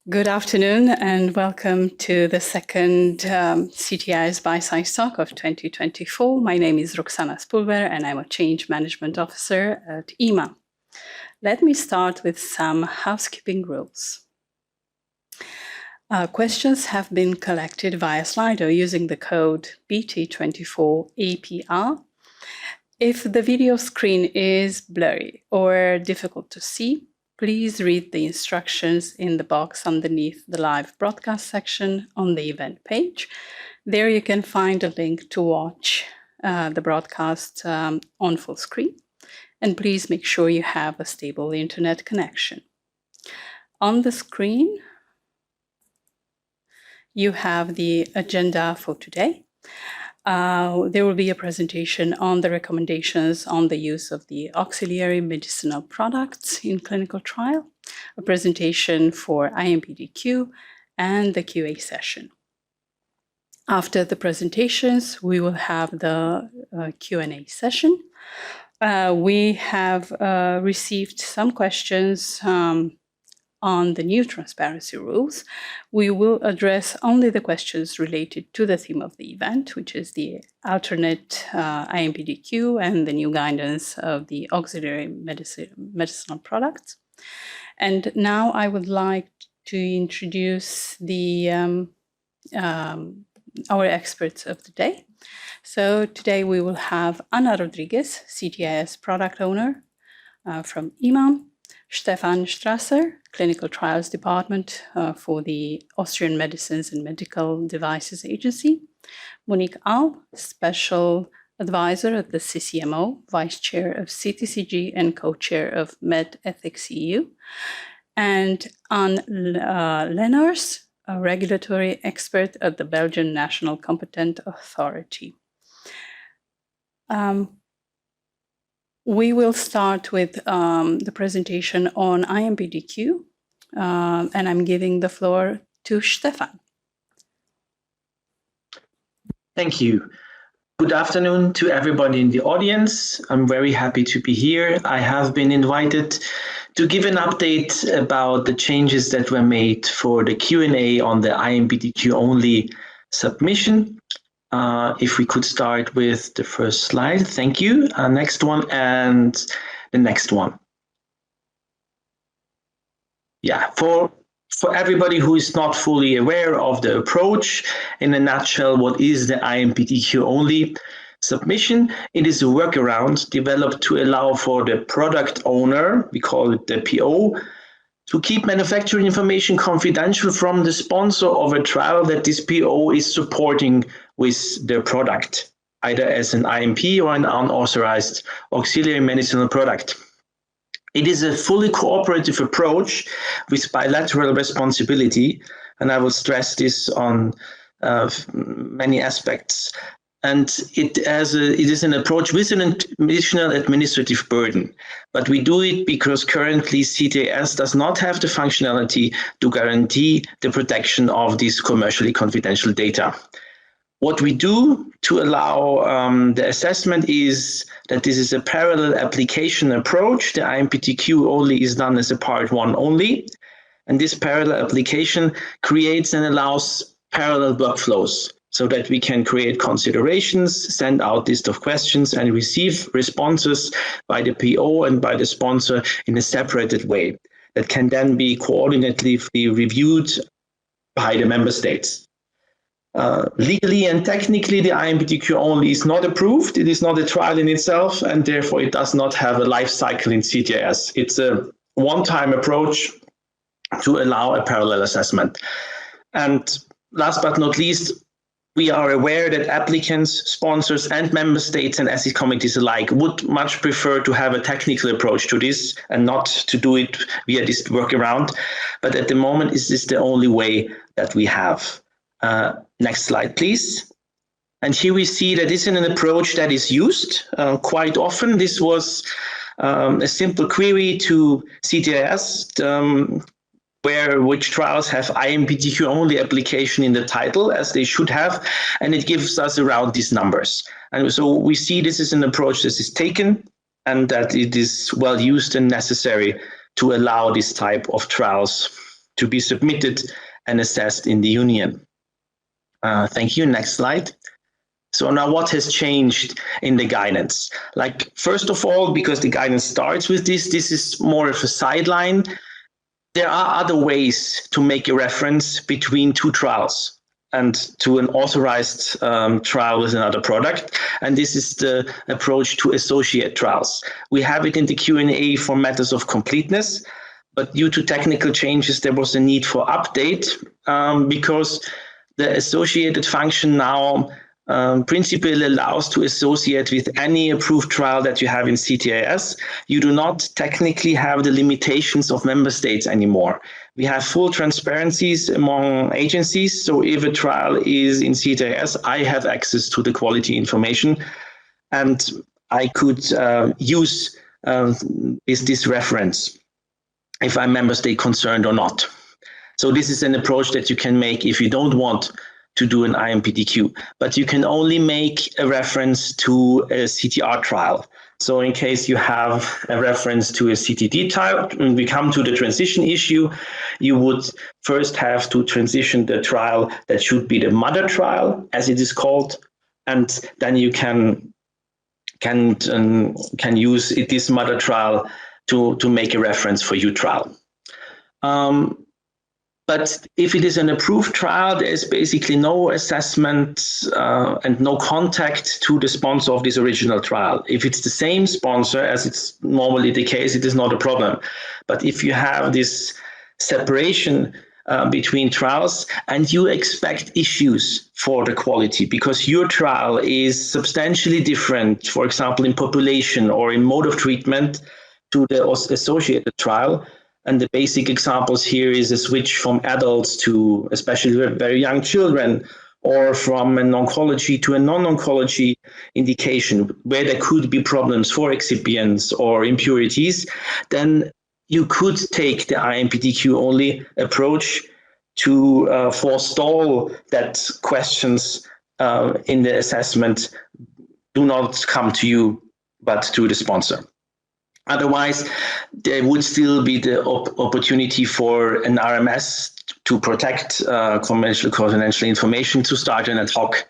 Good afternoon and welcome to the second CTIS Bitesize Talk of 2024. My name is Roxana Spulver and I'm a Change Management Officer at IMA. Let me start with some housekeeping rules. Questions have been collected via Slido using the code BT24APR. If the video screen is blurry or difficult to see, please read the instructions in the box underneath the live broadcast section on the event page. There you can find a link to watch the broadcast on full screen. And please make sure you have a stable internet connection. On the screen, you have the agenda for today. There will be a presentation on the recommendations on the use of the auxiliary medicinal products in clinical trial, a presentation for IMPD-Q, and the QA session. After the presentations, we will have the Q&A session. We have received some questions on the new transparency rules. We will address only the questions related to the theme of the event, which is the alternate IMPD-Q and the new guidance of the auxiliary medicinal products. And now I would like to introduce our experts of the day. So today we will have Anna Rodriguez, CTIS product owner from IMA, Stefan Strasser, Clinical Trials Department for the Austrian Medicines and Medical Devices Agency, Monique Al, Special Advisor at the CCMO, Vice Chair of CTCG and Co-Chair of Med Ethics EU, and Anne Lennars, a Regulatory Expert at the Belgian National Competent Authority. We will start with the presentation on IMPD-Q, and I'm giving the floor to Stefan. Thank you. Good afternoon to everybody in the audience. I'm very happy to be here. I have been invited to give an update about the changes that were made for the Q&A on the IMPD-Q only submission. If we could start with the first slide. Thank you. Next one and the next one. Yeah, for everybody who is not fully aware of the approach, in a nutshell, what is the IMPD-Q only submission? It is a workaround developed to allow for the product owner, we call it the PO, to keep manufacturing information confidential from the sponsor of a trial that this PO is supporting with their product, either as an IMP or an unauthorized auxiliary medicinal product. It is a fully cooperative approach with bilateral responsibility, and I will stress this on many aspects. And it is an approach with an additional administrative burden. But we do it because currently CTIS does not have the functionality to guarantee the protection of this commercially confidential data. What we do to allow the assessment is that this is a parallel application approach. The IMPD-Q only is done as a part one only. And this parallel application creates and allows parallel workflows, so that we can create considerations, send out list of questions, and receive responses by the PO and by the sponsor in a separated way that can then be coordinatively reviewed by the member states. Legally and technically, the IMPD-Q only is not approved. It is not a trial in itself, and therefore it does not have a life cycle in CTIS. It's a one-time approach to allow a parallel assessment. And last but not least, we are aware that applicants, sponsors, and member states and ethics committees alike would much prefer to have a technical approach to this and not to do it via this workaround. But at the moment, this is the only way that we have. Next slide, please. And here we see that this is an approach that is used quite often. This was a simple query to CTIS, which trials have IMPD-Q only application in the title, as they should have, and it gives us around these numbers. And so we see this is an approach that is taken and that it is well used and necessary to allow this type of trials to be submitted and assessed in the Union. Thank you. Next slide. So now what has changed in the guidance? Like, first of all, because the guidance starts with this is more of a sideline. There are other ways to make a reference between two trials and to an authorized trial with another product. And this is the approach to associate trials. We have it in the Q&A for matters of completeness, but due to technical changes, there was a need for update because the associated function now principally allows to associate with any approved trial that you have in CTIS. You do not technically have the limitations of member states anymore. We have full transparencies among agencies. So if a trial is in CTIS, I have access to the quality information, and I could use this reference if I'm member state concerned or not. So this is an approach that you can make if you don't want to do an IMPD-Q, but you can only make a reference to a CTR trial. So in case you have a reference to a CTD trial, when we come to the transition issue, you would first have to transition the trial that should be the mother trial, as it is called, and then you can use this mother trial to make a reference for your trial. But if it is an approved trial, there is basically no assessment and no contact to the sponsor of this original trial. If it's the same sponsor, as it's normally the case, it is not a problem. But if you have this separation between trials and you expect issues for the quality because your trial is substantially different, for example, in population or in mode of treatment to the associated trial, and the basic examples here is a switch from adults to especially very young children, or from an oncology to a non-oncology indication where there could be problems for excipients or impurities, then you could take the IMPD-Q only approach to forestall that questions in the assessment do not come to you, but to the sponsor. Otherwise, there would still be the opportunity for an RMS to protect commercial confidential information to start an ad hoc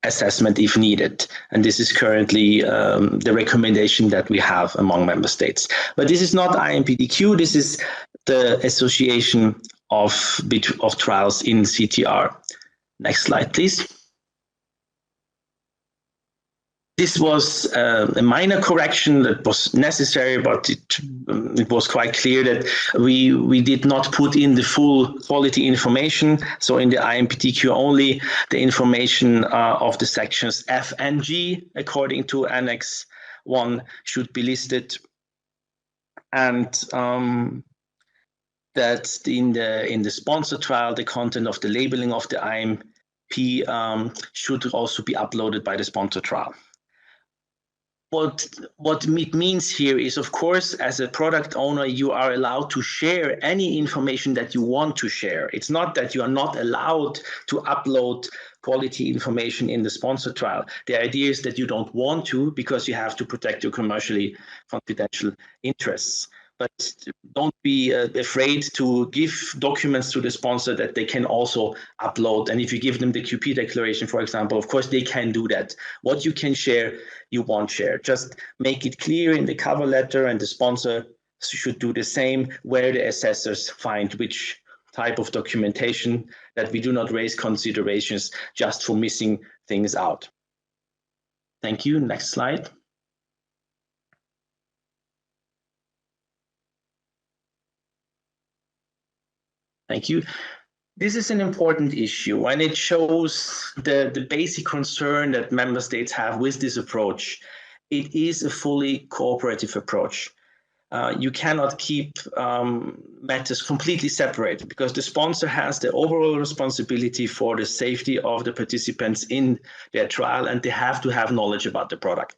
assessment if needed. And this is currently the recommendation that we have among member states. But this is not IMPD-Q, this is the association of trials in CTR. Next slide, please. This was a minor correction that was necessary, but it was quite clear that we did not put in the full quality information. So in the IMPD-Q only, the information of the sections F and G, according to Annex 1, should be listed. And that in the sponsor trial, the content of the labeling of the IMP should also be uploaded by the sponsor trial. What it means here is, of course, as a product owner, you are allowed to share any information that you want to share. It's not that you are not allowed to upload quality information in the sponsor trial. The idea is that you don't want to because you have to protect your commercially confidential interests. But don't be afraid to give documents to the sponsor that they can also upload. And if you give them the QP declaration, for example, of course, they can do that. What you can share, you won't share. Just make it clear in the cover letter, and the sponsor should do the same where the assessors find which type of documentation, that we do not raise considerations just for missing things out. Thank you. Next slide. Thank you. This is an important issue, and it shows the basic concern that member states have with this approach. It is a fully cooperative approach. You cannot keep matters completely separated because the sponsor has the overall responsibility for the safety of the participants in their trial, and they have to have knowledge about the product.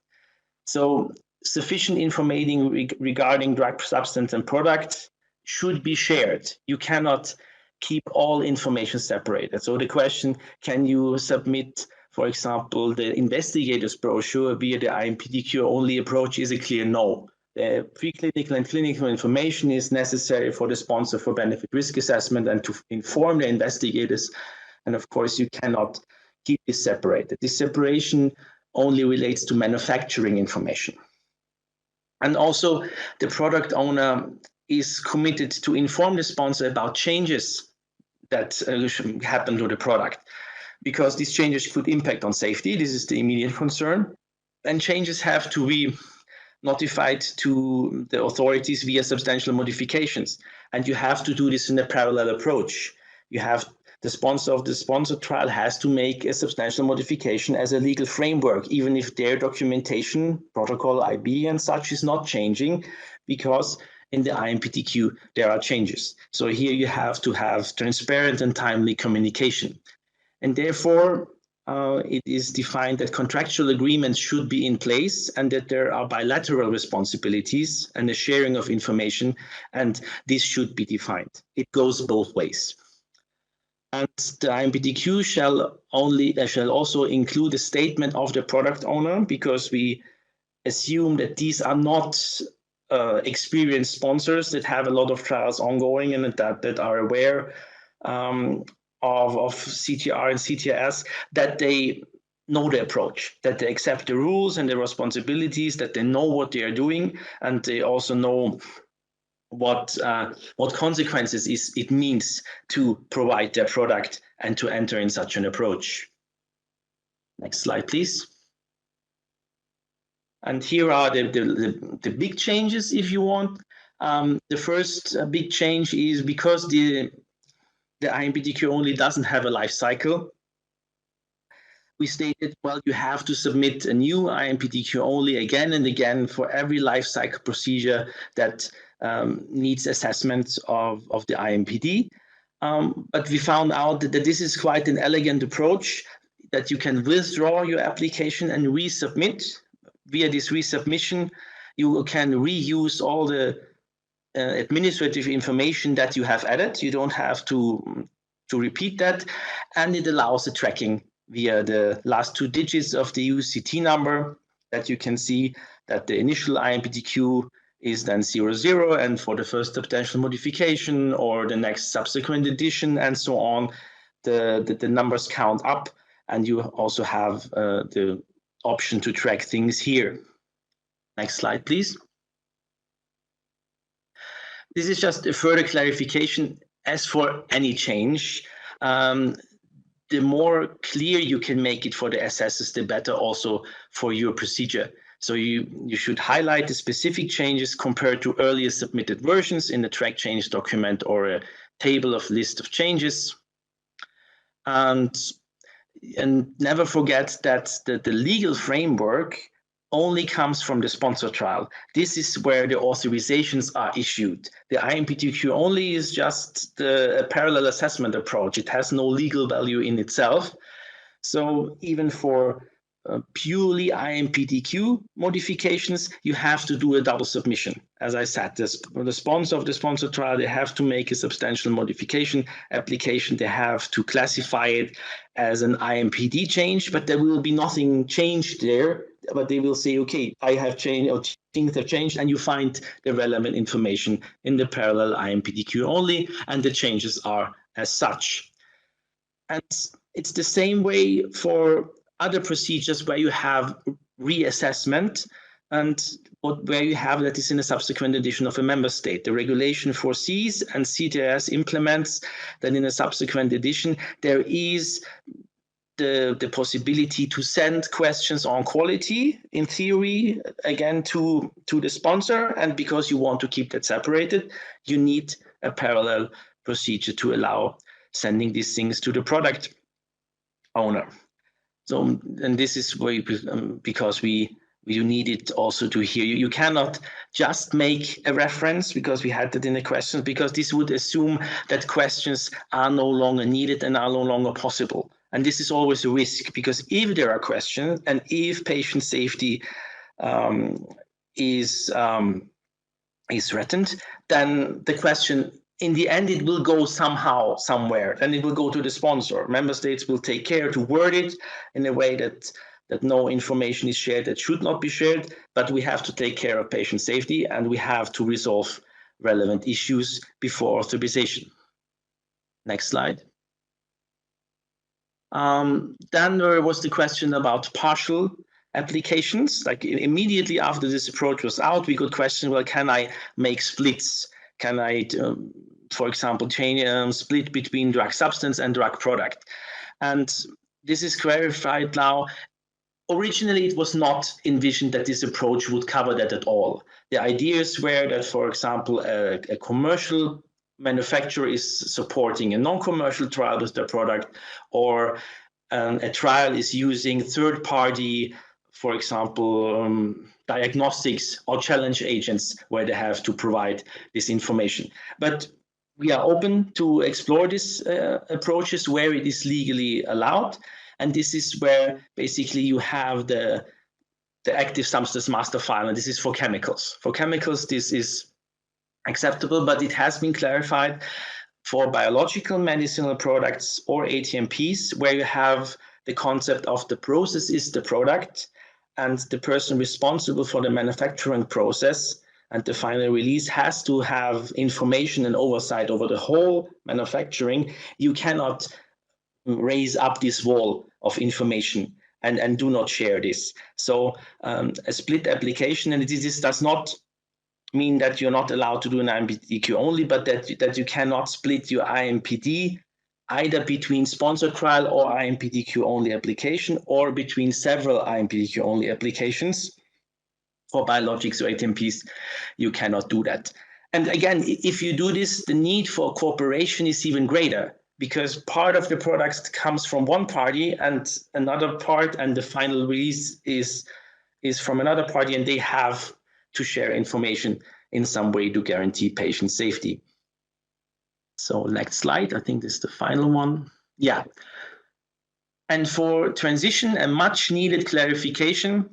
So sufficient information regarding drug substance and product should be shared. You cannot keep all information separated. So the question, can you submit, for example, the investigator's brochure via the IMPD-Q only approach, is a clear no. The preclinical and clinical information is necessary for the sponsor for benefit risk assessment and to inform the investigators. And of course, you cannot keep this separated. This separation only relates to manufacturing information. And also, the product owner is committed to inform the sponsor about changes that happen to the product, because these changes could impact on safety. This is the immediate concern. And changes have to be notified to the authorities via substantial modifications. And you have to do this in a parallel approach. You have the sponsor of the sponsored trial has to make a substantial modification as a legal framework, even if their documentation, protocol, IB and such is not changing, because in the IMPD-Q there are changes. So here you have to have transparent and timely communication. And therefore, it is defined that contractual agreements should be in place and that there are bilateral responsibilities and the sharing of information, and this should be defined. It goes both ways. And the IMPD-Q shall also include a statement of the product owner, because we assume that these are not experienced sponsors that have a lot of trials ongoing and that are aware of CTR and CTIS, that they know the approach, that they accept the rules and the responsibilities, that they know what they are doing, and they also know what consequences it means to provide their product and to enter in such an approach. Next slide, please. And here are the big changes, if you want. The first big change is because the IMPD-Q only doesn't have a life cycle. We stated, well, you have to submit a new IMPD-Q only again and again for every life cycle procedure that needs assessment of the IMPD. But we found out that this is quite an elegant approach, that you can withdraw your application and resubmit. Via this resubmission, you can reuse all the administrative information that you have added. You don't have to repeat that, and it allows the tracking via the last 2 digits of the UCT number, that you can see that the initial IMPD-Q is then 00, and for the first substantial modification or the next subsequent edition and so on, the numbers count up, and you also have the option to track things here. Next slide, please. This is just a further clarification. As for any change, the more clear you can make it for the assessors, the better also for your procedure. So you should highlight the specific changes compared to earlier submitted versions in the track change document or a table of list of changes. And never forget that the legal framework only comes from the sponsor trial. This is where the authorizations are issued. The IMPD-Q only is just a parallel assessment approach. It has no legal value in itself. So even for purely IMPD-Q modifications, you have to do a double submission. As I said, the sponsor of the sponsor trial, they have to make a substantial modification application. They have to classify it as an IMPD change, but there will be nothing changed there. But they will say, okay, I have changed, or things have changed, and you find the relevant information in the parallel IMPD-Q only, and the changes are as such. And it's the same way for other procedures where you have reassessment, and where you have that is in a subsequent edition of a member state. The regulation foresees and CTIS implements that in a subsequent edition there is the possibility to send questions on quality, in theory, again to the sponsor. And because you want to keep that separated, you need a parallel procedure to allow sending these things to the product owner. So, and this is where because you need it also to hear you. You cannot just make a reference, because we had that in the questions, because this would assume that questions are no longer needed and are no longer possible. And this is always a risk, because if there are questions and if patient safety is threatened, then the question, in the end, it will go somehow, somewhere, and it will go to the sponsor. Member states will take care to word it in a way that that no information is shared that should not be shared, but we have to take care of patient safety and we have to resolve relevant issues before authorization. Next slide. Then there was the question about partial applications. Like immediately after this approach was out, we got questions, well, can I make splits? Can I, for example, change split between drug substance and drug product? And this is clarified now. Originally, it was not envisioned that this approach would cover that at all. The ideas were that, for example, a commercial manufacturer is supporting a non-commercial trial with their product, or a trial is using third-party, for example, diagnostics or challenge agents where they have to provide this information. But we are open to explore these approaches where it is legally allowed. And this is where basically you have the active substance master file, and this is for chemicals. For chemicals, this is acceptable, but it has been clarified for biological medicinal products or ATMPs, where you have the concept of the process is the product, and the person responsible for the manufacturing process and the final release has to have information and oversight over the whole manufacturing. You cannot raise up this wall of information and do not share this. So a split application, and this does not mean that you're not allowed to do an IMPD-Q only, but that you cannot split your IMPD either between sponsored trial or IMPD-Q only application, or between several IMPD-Q only applications. For biologics or ATMPs, you cannot do that. And again, if you do this, the need for cooperation is even greater, because part of the products comes from one party and another part, and the final release is from another party, and they have to share information in some way to guarantee patient safety. So next slide, I think this is the final one. Yeah. And for transition, a much needed clarification,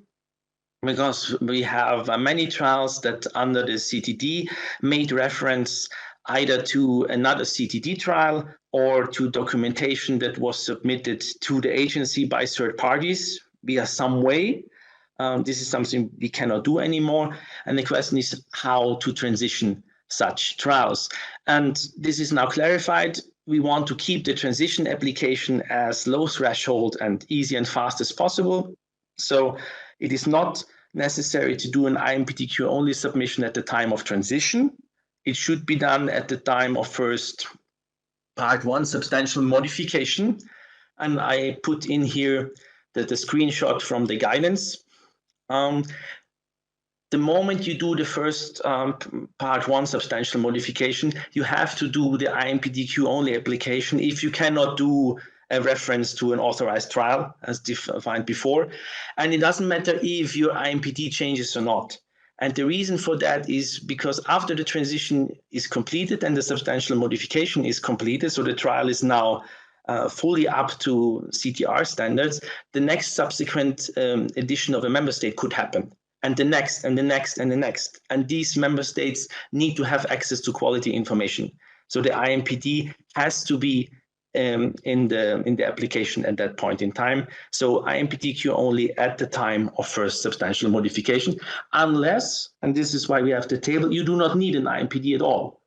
because we have many trials that under the CTD made reference either to another CTD trial or to documentation that was submitted to the agency by third parties via some way. This is something we cannot do anymore. And the question is how to transition such trials. And this is now clarified. We want to keep the transition application as low threshold and easy and fast as possible. So it is not necessary to do an IMPD-Q only submission at the time of transition. It should be done at the time of first part 1 substantial modification. And I put in here the screenshot from the guidance. The moment you do the first part 1 substantial modification, you have to do the IMPD-Q only application if you cannot do a reference to an authorized trial as defined before. And it doesn't matter if your IMPD changes or not. And the reason for that is because after the transition is completed and the substantial modification is completed, so the trial is now fully up to CTR standards, the next subsequent edition of a member state could happen. And the next, and the next, and the next. And these member states need to have access to quality information. So the IMPD has to be in the application at that point in time. So IMPD-Q only at the time of first substantial modification, unless, and this is why we have the table, you do not need an IMPD at all.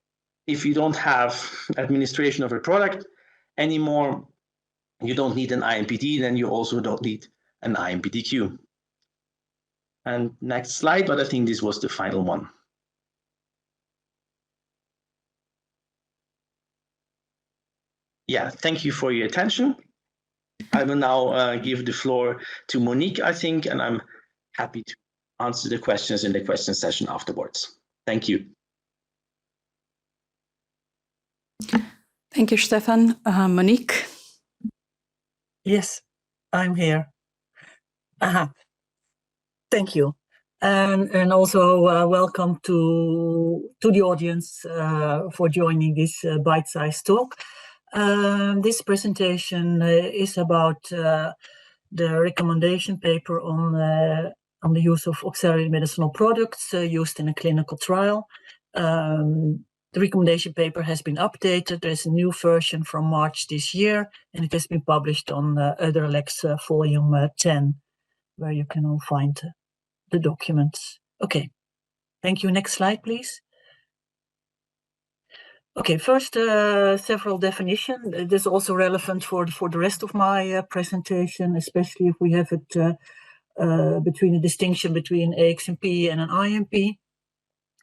If you don't have administration of a product anymore, you don't need an IMPD, then you also don't need an IMPD-Q. And next slide, but I think this was the final one. Yeah, thank you for your attention. I will now give the floor to Monique, I think, and I'm happy to answer the questions in the question session afterwards. Thank you. Thank you, Stefan. Monique? Yes, I'm here. Thank you. And also welcome to the audience for joining this bite-sized talk. This presentation is about the recommendation paper on the use of auxiliary medicinal products used in a clinical trial. The recommendation paper has been updated. There's a new version from March this year, and it has been published on Other Lex volume 10. where you can all find the documents. Okay, thank you. Next slide, please. Okay, first, several definitions. This is also relevant for the rest of my presentation, especially if we have it between a distinction between AxMP and an IMP.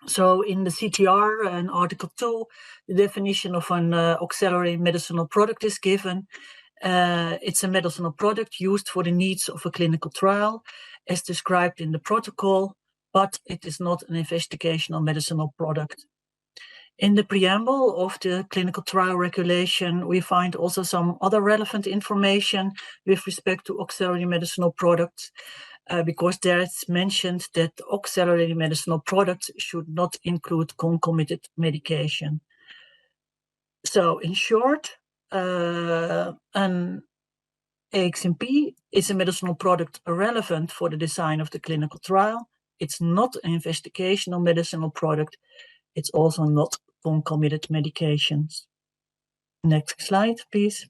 So in the CTR and Article 2, the definition of an auxiliary medicinal product is given. It's a medicinal product used for the needs of a clinical trial, as described in the protocol, but it is not an investigational medicinal product. In the preamble of the clinical trial regulation, we find also some other relevant information with respect to auxiliary medicinal products, because there it's mentioned that auxiliary medicinal products should not include concomitant medication. So in short, an AxMP is a medicinal product relevant for the design of the clinical trial. It's not an investigational medicinal product. It's also not concomitant medications. Next slide, please.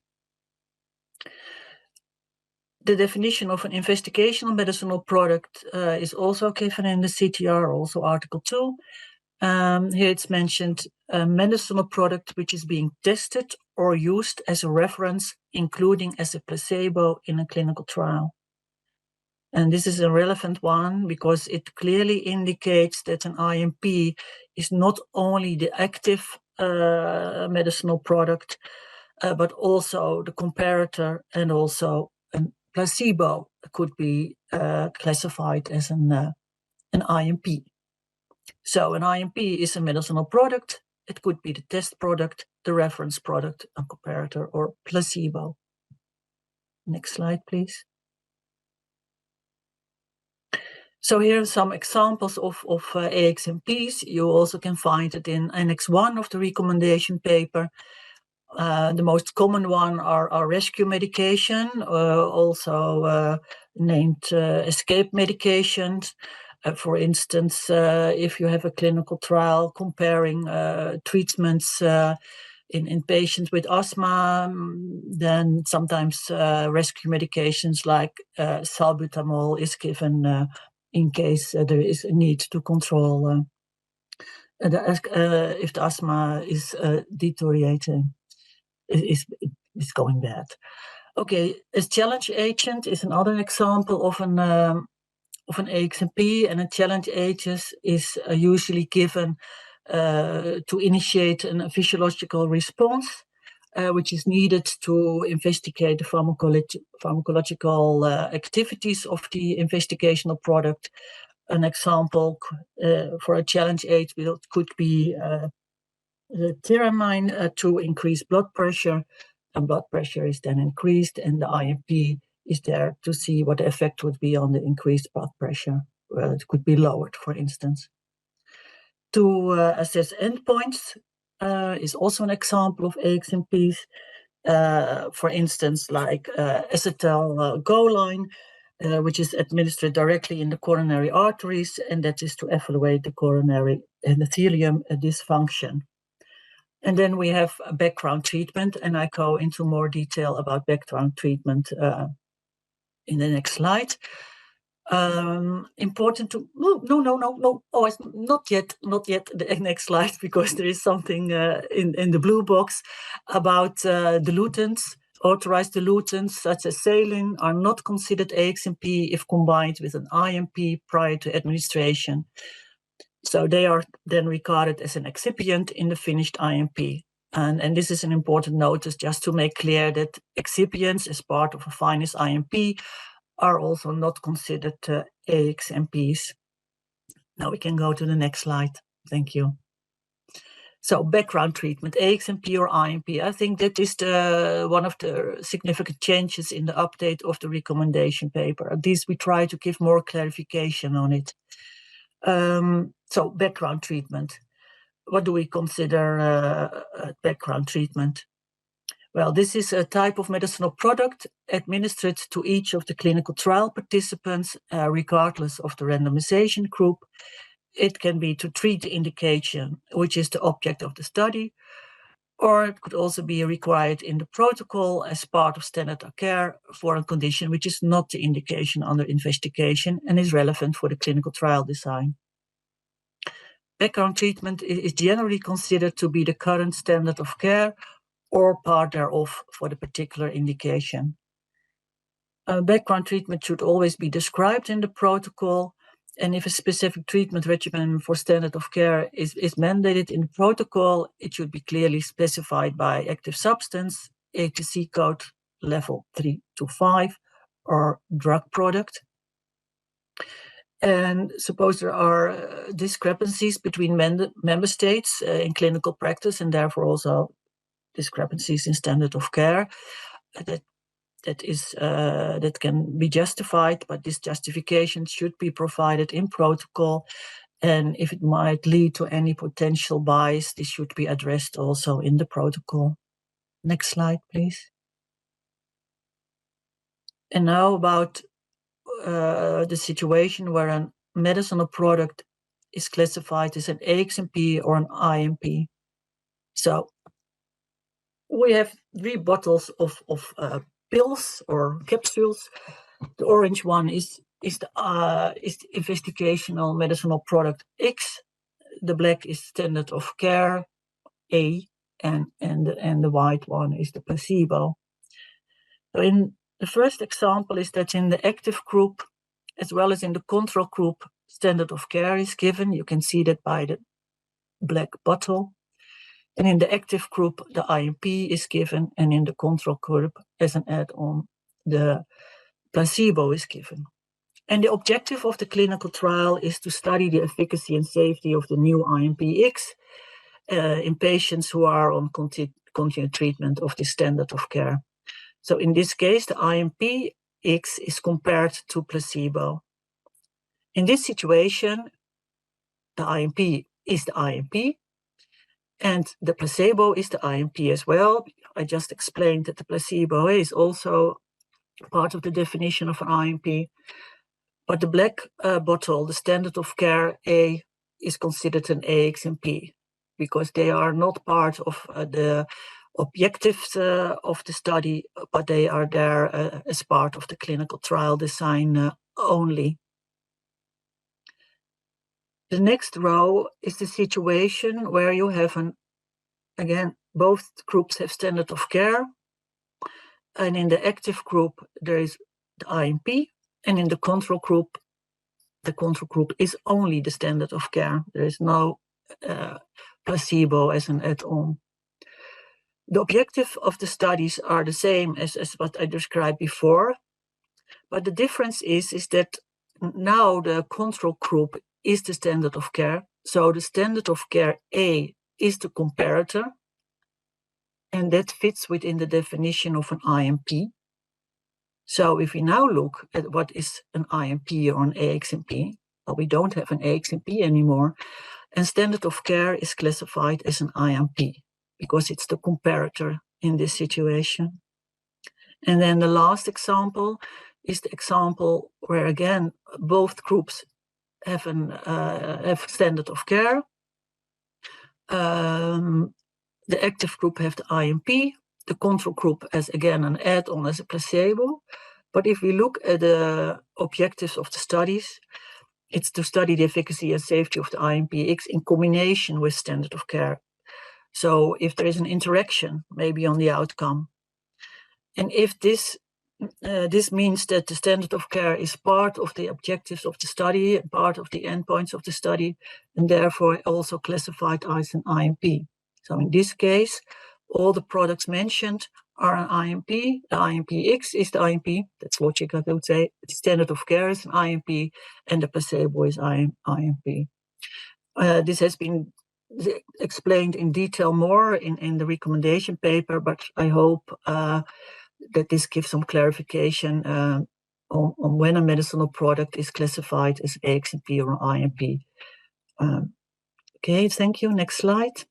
The definition of an investigational medicinal product is also given in the CTR, also Article 2. Here it's mentioned a medicinal product which is being tested or used as a reference, including as a placebo in a clinical trial. And this is a relevant one because it clearly indicates that an IMP is not only the active medicinal product, but also the comparator and also a placebo could be classified as an IMP. So an IMP is a medicinal product. It could be the test product, the reference product, a comparator, or placebo. Next slide, please. So here are some examples of AxMPs. You also can find it in Annex 1 of the recommendation paper. The most common one are rescue medication, also named escape medications. For instance, if you have a clinical trial comparing treatments in patients with asthma, then sometimes rescue medications like salbutamol is given in case there is a need to control if the asthma is deteriorating, is going bad. Okay, a challenge agent is another example of an AxMP, and a challenge agent is usually given to initiate a physiological response, which is needed to investigate the pharmacological activities of the investigational product. An example for a challenge agent could be tyramine to increase blood pressure, and blood pressure is then increased, and the IMP is there to see what the effect would be on the increased blood pressure. Well, it could be lowered, for instance. To assess endpoints is also an example of AxMPs. For instance, like acetylcholine, which is administered directly in the coronary arteries, and that is to evaluate the coronary endothelium dysfunction. And then we have a background treatment, and I go into more detail about background treatment in the next slide. Important to no. Oh, it's not yet the next slide, because there is something in the blue box about dilutants. Authorized dilutants such as saline are not considered AxMP if combined with an IMP prior to administration. So they are then regarded as an excipient in the finished IMP. And this is an important notice, just to make clear that excipients as part of a finished IMP are also not considered AxMPs. Now we can go to the next slide. Thank you. So background treatment, AxMP or IMP. I think that is one of the significant changes in the update of the recommendation paper. At least we try to give more clarification on it. So background treatment. What do we consider background treatment? Well, this is a type of medicinal product administered to each of the clinical trial participants, regardless of the randomization group. It can be to treat the indication, which is the object of the study, or it could also be required in the protocol as part of standard of care for a condition which is not the indication under investigation and is relevant for the clinical trial design. Background treatment is generally considered to be the current standard of care or part thereof for the particular indication. Background treatment should always be described in the protocol, and if a specific treatment regimen for standard of care is mandated in the protocol, it should be clearly specified by active substance, ATC code level 3 to 5, or drug product. And suppose there are discrepancies between member states in clinical practice, and therefore also discrepancies in standard of care, that can be justified, but this justification should be provided in protocol. And if it might lead to any potential bias, this should be addressed also in the protocol. Next slide, please. And now about the situation where a medicinal product is classified as an AxMP or an IMP. So we have 3 bottles of pills or capsules. The orange one is the investigational medicinal product X. The black is standard of care A, and the white one is the placebo. So in the first example is that in the active group, as well as in the control group, standard of care is given. You can see that by the black bottle. And in the active group, the IMP is given, and in the control group, as an add-on, the placebo is given. And the objective of the clinical trial is to study the efficacy and safety of the new IMP-X in patients who are on continued treatment of the standard of care. So in this case, the IMP-X is compared to placebo. In this situation, the IMP is the IMP, and the placebo is the IMP as well. I just explained that the placebo is also part of the definition of an IMP. But the black bottle, the standard of care A, is considered an AxMP because they are not part of the objectives of the study, but they are there as part of the clinical trial design only. The next row is the situation where you have again, both groups have standard of care. And in the active group, there is the IMP. And in the control group is only the standard of care. There is no placebo as an add-on. The objective of the studies are the same as what I described before. But the difference is that now the control group is the standard of care. So the standard of care A is the comparator. And that fits within the definition of an IMP. So if we now look at what is an IMP or an AxMP, well, we don't have an AxMP anymore. And standard of care is classified as an IMP because it's the comparator in this situation. And then the last example is the example where, again, both groups have standard of care. The active group have the IMP, the control group as, again, an add-on as a placebo. But if we look at the objectives of the studies, it's to study the efficacy and safety of the IMP-X in combination with standard of care. So if there is an interaction, maybe on the outcome. And if this means that the standard of care is part of the objectives of the study, part of the endpoints of the study, and therefore also classified as an IMP. So in this case, all the products mentioned are an IMP. The IMP-X is the IMP. That's logic, I would say. The standard of care is an IMP, and the placebo is IMP. This has been explained in detail more in the recommendation paper, but I hope that this gives some clarification on when a medicinal product is classified as AxMP or IMP. Okay, thank you. Next slide.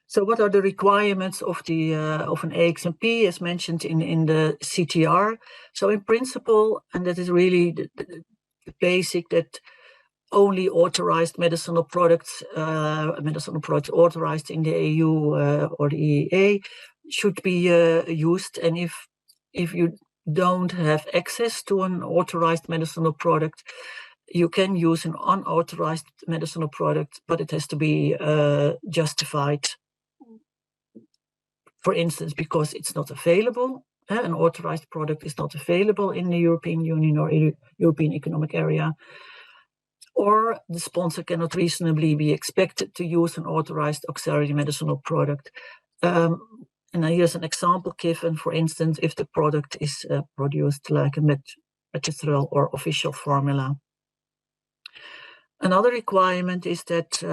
So what are the requirements of an AxMP as mentioned in the CTR? So in principle, and that is really the basic, that only authorized medicinal products authorized in the EU or the EEA should be used. And if you don't have access to an authorized medicinal product, you can use an unauthorized medicinal product, but it has to be justified. For instance, because it's not available, an authorized product is not available in the European Union or European Economic Area, or the sponsor cannot reasonably be expected to use an authorized auxiliary medicinal product. And here's an example given, for instance, if the product is produced like a magistral or official formula. Another requirement is that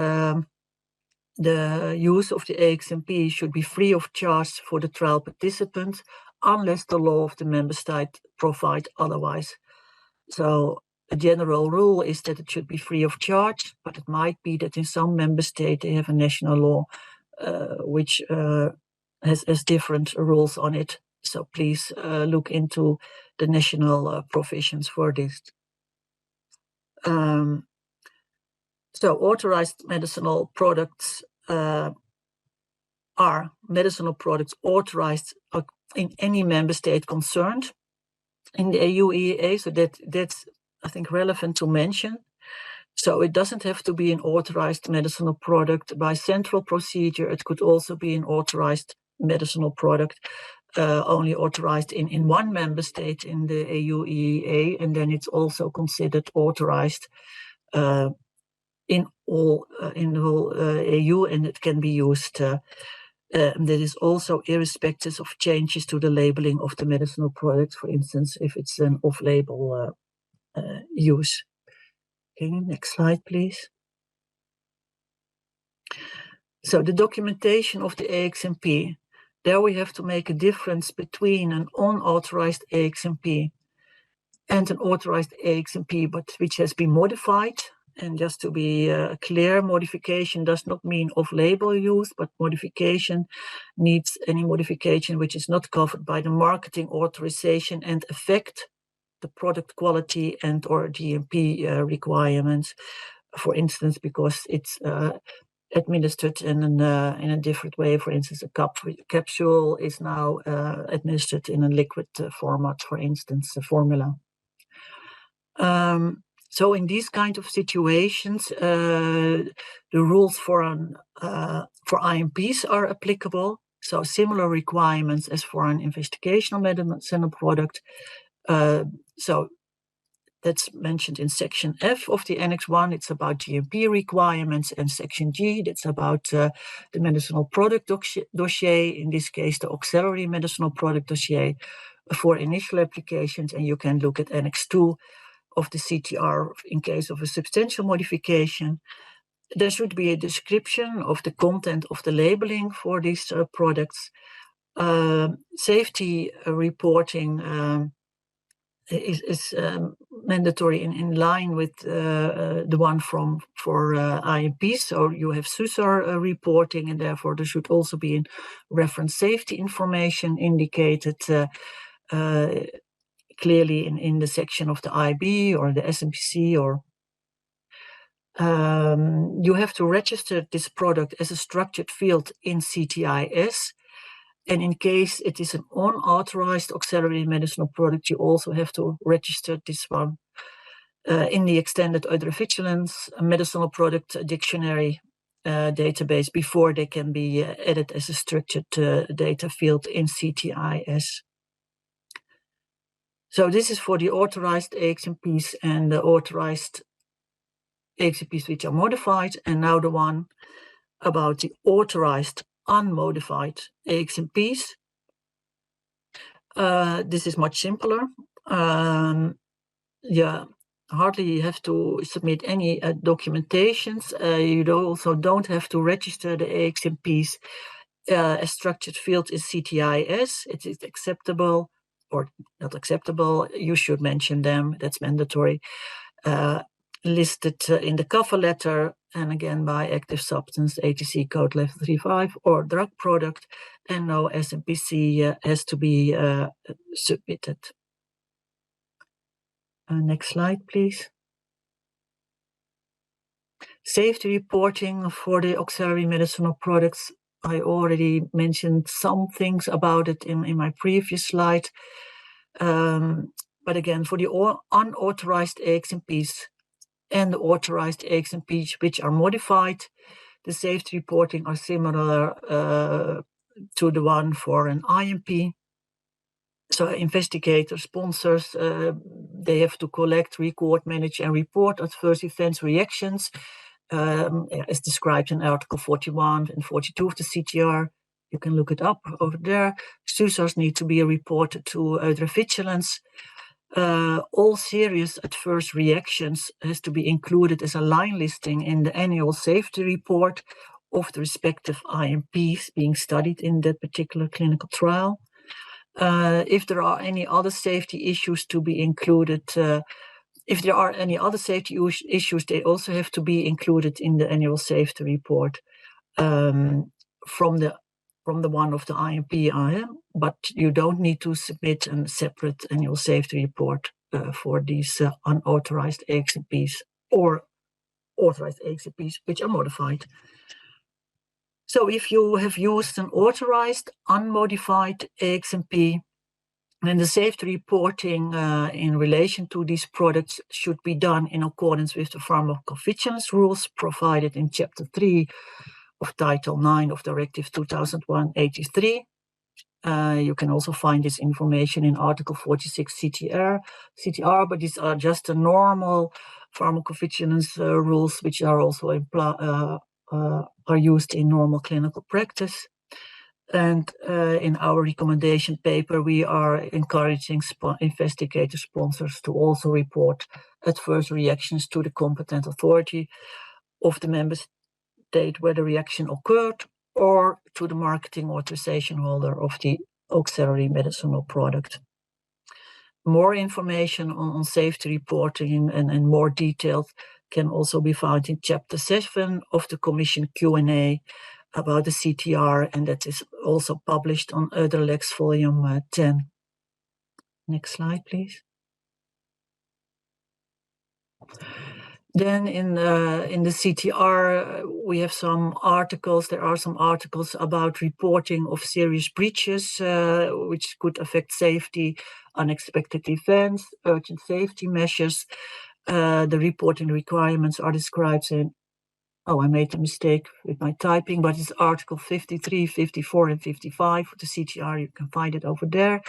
the use of the AxMP should be free of charge for the trial participant, unless the law of the member state provide otherwise. So a general rule is that it should be free of charge, but it might be that in some member state they have a national law which has different rules on it. So please look into the national provisions for this. So authorized medicinal products are medicinal products authorized in any member state concerned in the EU EEA. So that's, I think, relevant to mention. So it doesn't have to be an authorized medicinal product by central procedure. It could also be an authorized medicinal product only authorized in one member state in the EU EEA, and then it's also considered authorized in the whole EU, and it can be used. That is also irrespective of changes to the labeling of the medicinal product, for instance, if it's an off-label use. Okay, next slide, please. So the documentation of the AxMP, there we have to make a difference between an unauthorized AxMP and an authorized AxMP, but which has been modified. And just to be clear, modification does not mean off-label use, but modification needs any modification which is not covered by the marketing authorization and affect the product quality and or GMP requirements. For instance, because it's administered in a different way. For instance, a capsule is now administered in a liquid format, for instance, a formula. So in these kind of situations, the rules for IMPs are applicable. So similar requirements as for an investigational medicinal product. So that's mentioned in section F of the Annex 1. It's about GMP requirements, and section G, that's about the medicinal product dossier, in this case, the auxiliary medicinal product dossier for initial applications. And you can look at Annex 2 of the CTR in case of a substantial modification. There should be a description of the content of the labeling for these products. Safety reporting is mandatory in line with the one for IMPs. So you have SUSAR reporting, and therefore there should also be reference safety information indicated clearly in the section of the IB or the SMPC, or you have to register this product as a structured field in CTIS. And in case it is an unauthorized auxiliary medicinal product, you also have to register this one in the extended Eudravigilance medicinal product dictionary database before they can be added as a structured data field in CTIS. So this is for the authorized AxMPs and the authorized AxMPs which are modified, and now the one about the authorized unmodified AxMPs. This is much simpler. Hardly have to submit any documentations. You also don't have to register the AxMPs as structured fields in CTIS. It is acceptable or not acceptable. You should mention them. That's mandatory. Listed in the cover letter, and again by active substance, ATC code level 35, or drug product, and no SMPC has to be submitted. Next slide, please. Safety reporting for the auxiliary medicinal products. I already mentioned some things about it in my previous slide. But again, for the unauthorized AxMPs and the authorized AxMPs which are modified, the safety reporting are similar to the one for an IMP. So investigators, sponsors, they have to collect, record, manage, and report adverse events reactions, as described in Article 41 and 42 of the CTR. You can look it up over there. SUSARs need to be reported to vigilance. All serious adverse reactions has to be included as a line listing in the annual safety report of the respective IMPs being studied in that particular clinical trial. If there are any other safety issues to be included, if there are any other safety issues, they also have to be included in the annual safety report from the one of the IMP, but you don't need to submit a separate annual safety report for these unauthorized AxMPs or authorized AxMPs which are modified. So if you have used an authorized unmodified AxMP, then the safety reporting in relation to these products should be done in accordance with the pharmacovigilance rules provided in Chapter 3 of Title 9 of Directive 2001/83. You can also find this information in Article 46 CTR, but these are just the normal pharmacovigilance rules which are also are used in normal clinical practice. And in our recommendation paper, we are encouraging investigator sponsors to also report adverse reactions to the competent authority of the member state where the reaction occurred, or to the marketing authorization holder of the auxiliary medicinal product. More information on safety reporting and more details can also be found in Chapter 7 of the Commission Q&A about the CTR, and that is also published on Other Lex Volume 10. Next slide, please. Then in the CTR, we have some articles. There are some articles about reporting of serious breaches, which could affect safety, unexpected events, urgent safety measures. The reporting requirements are described in, oh, I made a mistake with my typing, but it's Article 53, 54, and 55 of the CTR. You can find it over there.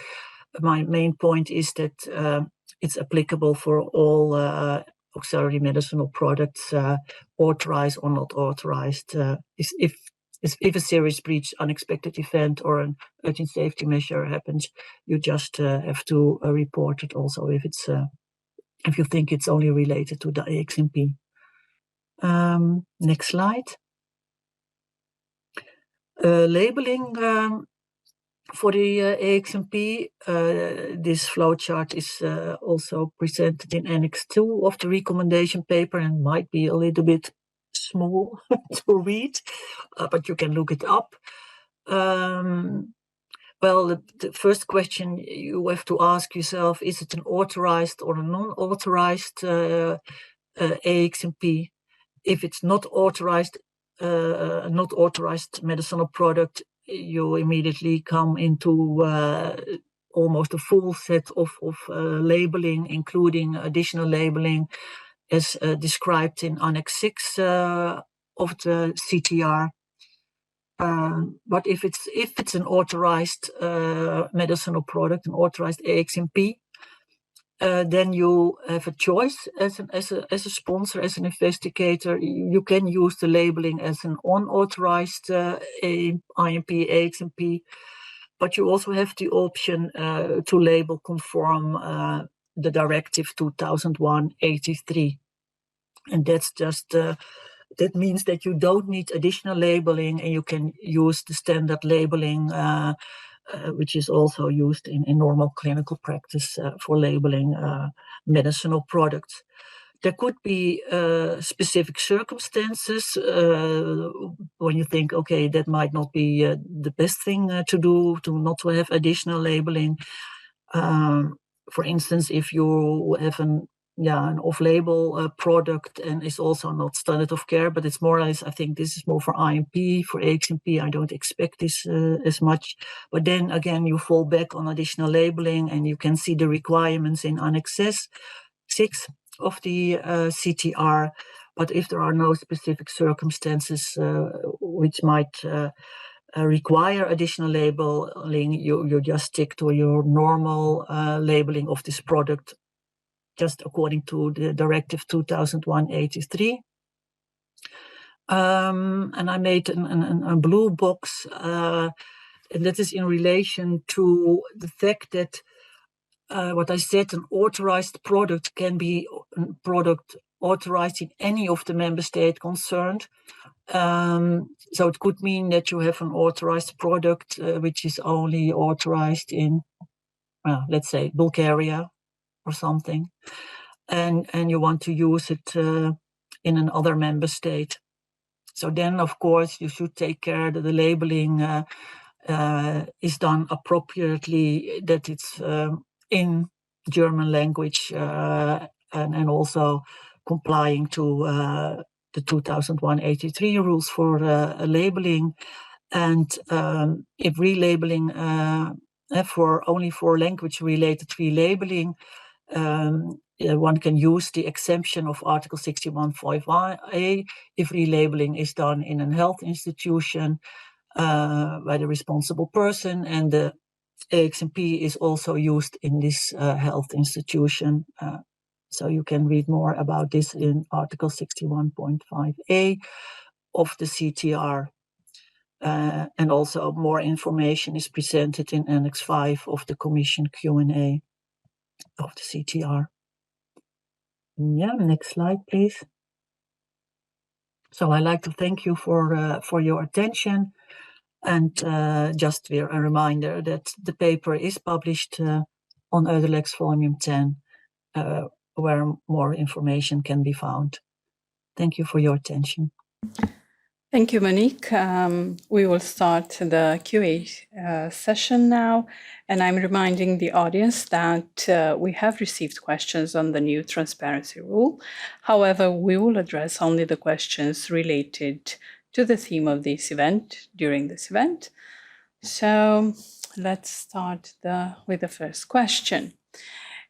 My main point is that it's applicable for all auxiliary medicinal products, authorized or not authorized. If a serious breach, unexpected event, or an urgent safety measure happens, you just have to report it also if you think it's only related to the AxMP. Next slide. Labeling for the AxMP, this flowchart is also presented in Annex 2 of the recommendation paper and might be a little bit small to read, but you can look it up. Well, the first question you have to ask yourself, is it an authorized or a non-authorized AxMP? If it's not authorized medicinal product, you immediately come into almost a full set of labeling, including additional labeling as described in Annex 6 of the CTR. But if it's an authorized medicinal product, an authorized AxMP, then you have a choice as a sponsor, as an investigator. You can use the labeling as an unauthorized IMP, AxMP, but you also have the option to label conform the Directive 2001/83, and that's just that means that you don't need additional labeling, and you can use the standard labeling. Which is also used in normal clinical practice for labeling medicinal products. There could be specific circumstances when you think, okay, that might not be the best thing to do, not to have additional labeling. For instance, if you have an an off-label product and is also not standard of care, but it's more or less, I think this is more for IMP. For AxMP, I don't expect this as much. But then again, you fall back on additional labeling, and you can see the requirements in Annex 6 of the CTR. But if there are no specific circumstances which might require additional labeling, you just stick to your normal labeling of this product, just according to the Directive 2001/83. And I made a blue box, and that is in relation to the fact that what I said, an authorized product can be a product authorized in any of the member states concerned. So it could mean that you have an authorized product which is only authorized in, let's say, Bulgaria or something, and you want to use it in another member state. So then, of course, you should take care that the labeling is done appropriately, that it's in German language and also complying to the 2001/83 rules for labeling. And if relabeling only for language-related relabeling, one can use the exemption of Article 61.5a if relabeling is done in a health institution by the responsible person, and the AxMP is also used in this health institution. So you can read more about this in Article 61.5a of the CTR. And also more information is presented in Annex 5 of the Commission Q&A of the CTR. Yeah, next slide, please. So I'd like to thank you for your attention, and just a reminder that the paper is published on Euderlex Volume 10, where more information can be found. Thank you for your attention. Thank you, Monique. We will start the QA session now, and I'm reminding the audience that we have received questions on the new transparency rule. However, we will address only the questions related to the theme of this event during this event. So let's start with the first question.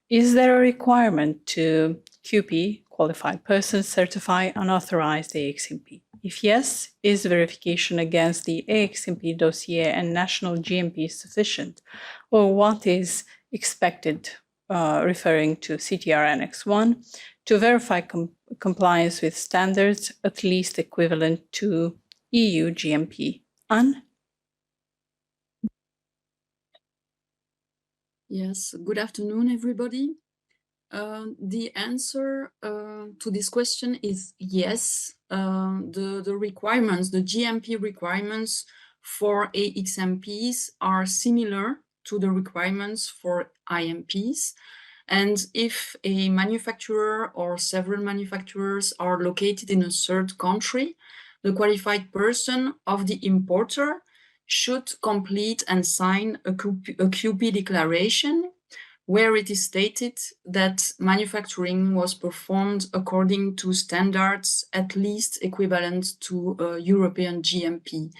Is there a requirement to QP, qualified person, certify unauthorized AxMP? If yes, is verification against the AxMP dossier and national GMP sufficient? Or what is expected, referring to CTR Annex 1, to verify compliance with standards at least equivalent to EU GMP? Anne? Yes, good afternoon, everybody. The answer to this question is yes. The requirements, the GMP requirements for AxMPs are similar to the requirements for IMPs. And if a manufacturer or several manufacturers are located in a third country, the qualified person of the importer should complete and sign a QP declaration where it is stated that manufacturing was performed according to standards at least equivalent to European GMP.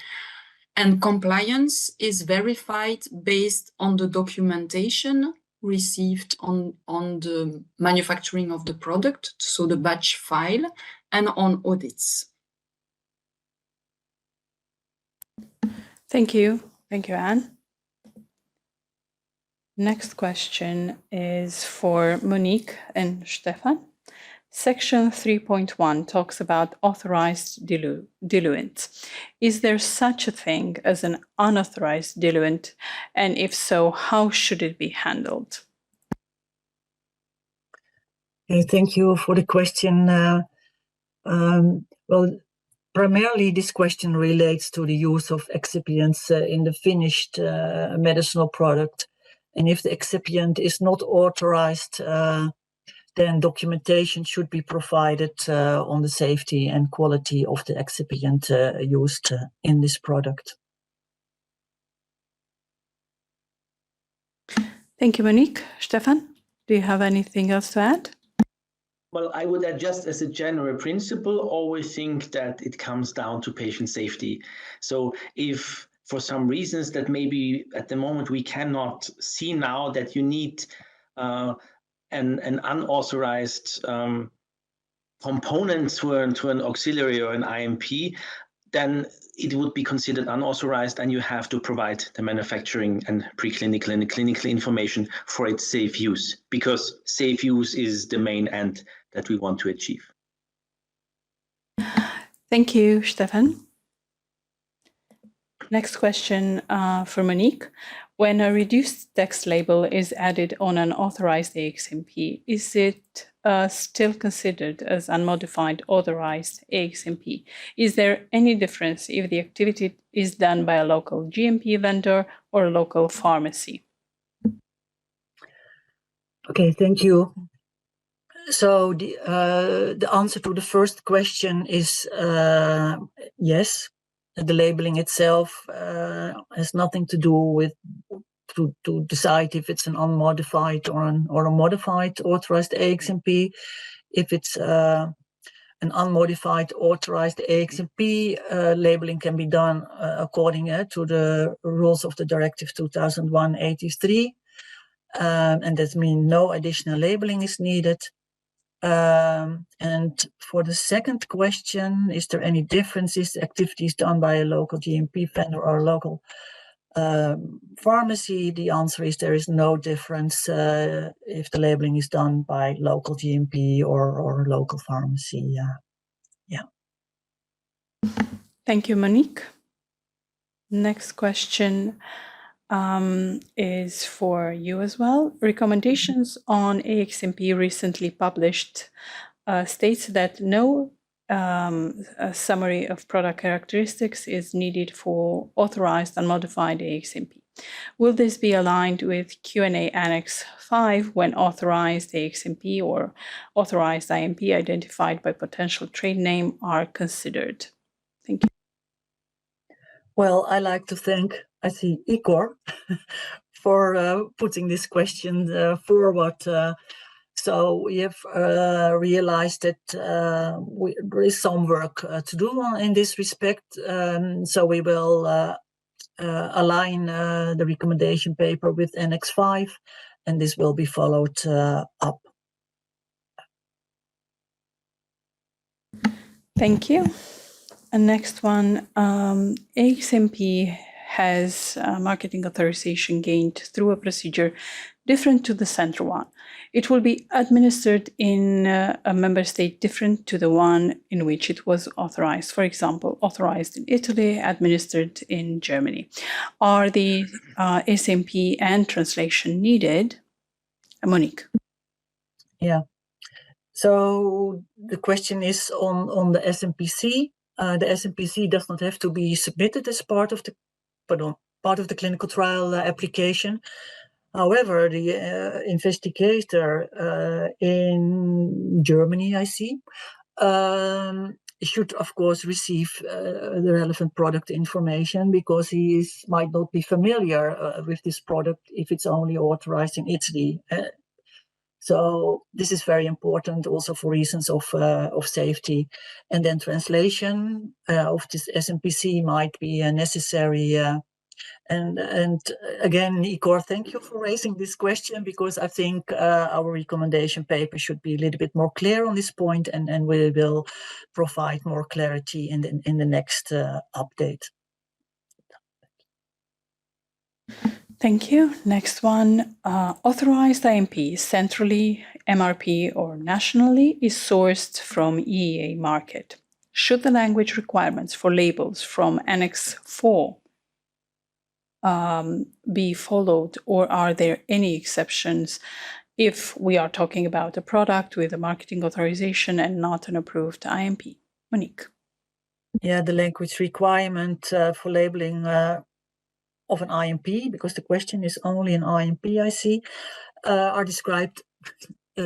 And compliance is verified based on the documentation received on the manufacturing of the product, so the batch file, and on audits. Thank you. Thank you, Anne. Next question is for Monique and Stefan. Section 3.1 talks about authorized diluents. Is there such a thing as an unauthorized diluent? And if so, how should it be handled? Thank you for the question. Well, primarily this question relates to the use of excipients in the finished medicinal product. And if the excipient is not authorized, then documentation should be provided on the safety and quality of the excipient used in this product. Thank you, Monique. Stefan, do you have anything else to add? Well, I would just as a general principle always think that it comes down to patient safety. So if for some reasons that maybe at the moment we cannot see now that you need an unauthorized component to an auxiliary or an IMP, then it would be considered unauthorized and you have to provide the manufacturing and preclinical and clinical information for its safe use, because safe use is the main end that we want to achieve. Thank you, Stefan. Next question for Monique. When a reduced text label is added on an authorized AxMP, is it still considered as unmodified authorized AxMP? Is there any difference if the activity is done by a local GMP vendor or a local pharmacy? Okay, thank you. So the answer to the first question is yes. The labeling itself has nothing to do with to decide if it's an unmodified or a modified authorized AxMP. If it's an unmodified authorized AxMP, labeling can be done according to the rules of the Directive 2001/83, and that means no additional labeling is needed. And for the second question, is there any differences activities done by a local GMP vendor or a local pharmacy? The answer is there is no difference if the labeling is done by local GMP or local pharmacy. Yeah. Thank you, Monique. Next question is for you as well. Recommendations on AxMP recently published states that no a summary of product characteristics is needed for authorized and modified AxMP. Will this be aligned with Q&A Annex 5 when authorized AxMP or authorized IMP identified by potential trade name are considered? Thank you. Well, I like to thank, I see, Igor for putting this question forward. So we have realized that there is some work to do in this respect. So we will align the recommendation paper with Annex 5, and this will be followed up. Thank you. And next one, AxMP has marketing authorization gained through a procedure different to the central one. It will be administered in a member state different to the one in which it was authorized. For example, authorized in Italy, administered in Germany. Are the AxMP and translation needed? Monique. Yeah. So the question is on the SMPC. The SMPC does not have to be submitted as part of the clinical trial application. However, the investigator in Germany, I see, should of course receive the relevant product information, because he might not be familiar with this product if it's only authorized in Italy. So this is very important also for reasons of safety. And then translation of this SMPC might be necessary. And again, Igor, thank you for raising this question, because I think our recommendation paper should be a little bit more clear on this point, and we will provide more clarity in the next update. Thank you. Next one, authorized IMP centrally, MRP, or nationally is sourced from EEA market. Should the language requirements for labels from Annex 4 be followed, or are there any exceptions if we are talking about a product with a marketing authorization and not an approved IMP? Monique. Yeah, the language requirement for labeling of an IMP, because the question is only an IMP, I see, are described,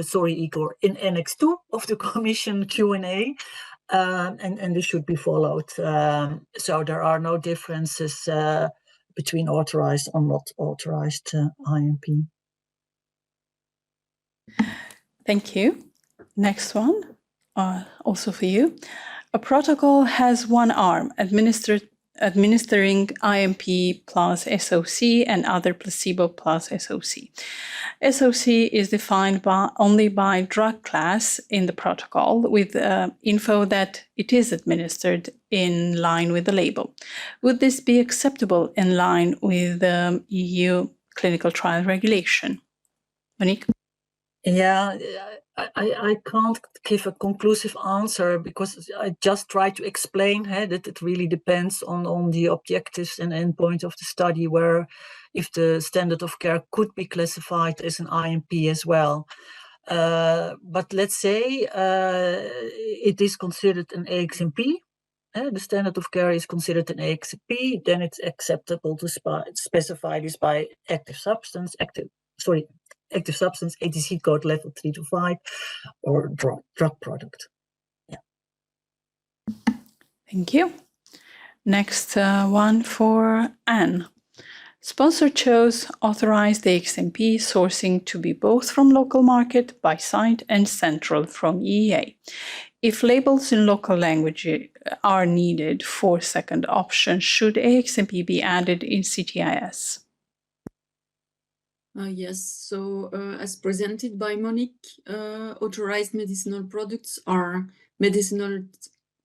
sorry, Igor, in Annex 2 of the Commission Q&A, and this should be followed. So there are no differences between authorized and not authorized IMP. Thank you. Next one, also for you. A protocol has one arm administering IMP plus SOC and other placebo plus SOC. SOC is defined only by drug class in the protocol with info that it is administered in line with the label. Would this be acceptable in line with EU clinical trial regulation? Monique? Yeah, I can't give a conclusive answer because I just try to explain that it really depends on the objectives and endpoint of the study, where if the standard of care could be classified as an IMP as well. But let's say it is considered an AxMP. The standard of care is considered an AxMP, then it's acceptable to specify this by active substance, ATC code level 3 to 5, or drug product. Yeah. Thank you. Next one for Anne. Sponsor chose authorized AxMP sourcing to be both from local market by site and central from EEA. If labels in local language are needed for second option, should AxMP be added in CTIS? Yes, so as presented by Monique, authorized medicinal products are medicinal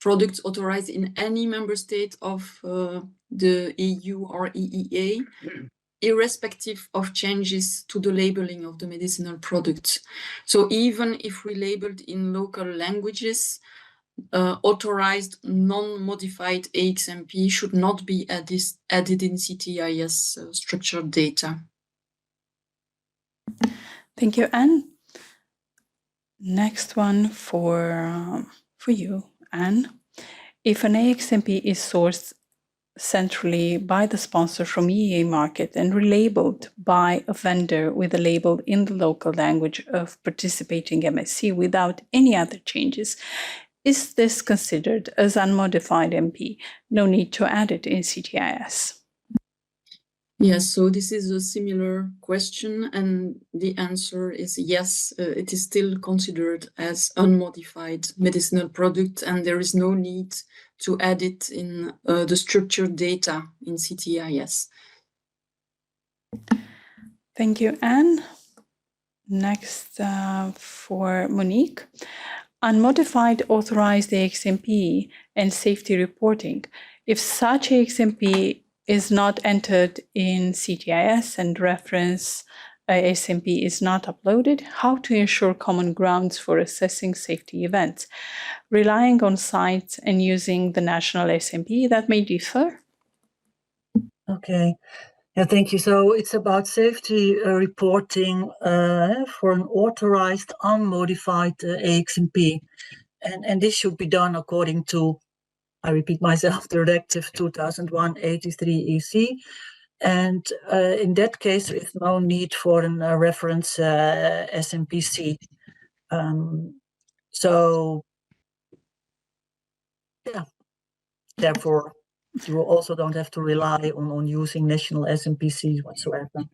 products authorized in any member state of the EU or EEA, irrespective of changes to the labeling of the medicinal products. So even if relabeled in local languages, authorized non-modified AxMP should not be added in CTIS structured data. Thank you, Anne. Next one for you, Anne. If an AxMP is sourced centrally by the sponsor from EEA market and relabeled by a vendor with a label in the local language of participating MSC without any other changes, is this considered as unmodified MP? No need to add it in CTIS. Yes, so this is a similar question, and the answer is yes, it is still considered as unmodified medicinal product, and there is no need to add it in the structured data in CTIS. Thank you, Anne. Next for Monique. Unmodified authorized AxMP and safety reporting. If such AxMP is not entered in CTIS and reference AxMP is not uploaded, how to ensure common grounds for assessing safety events? Relying on sites and using the national AxMP that may differ? Okay. Yeah, thank you. So it's about safety reporting for an authorized unmodified AxMP. And this should be done according to, I repeat myself, Directive 2001/83/EC. And in that case, there is no need for a reference SMPC. So, yeah, therefore, you also don't have to rely on using national SMPC whatsoever.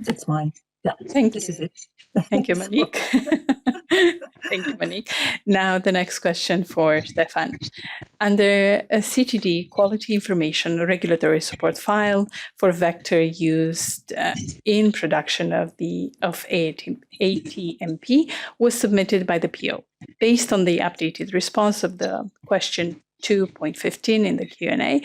That's mine. Yeah, Thank this you. is it. Thank you, Monique. Thank you, Monique. Now the next question for Stefan. Under a CTD, Quality Information Regulatory Support File for vector used in production of ATMP was submitted by the PO. Based on the updated response of the question 2.15 in the Q&A,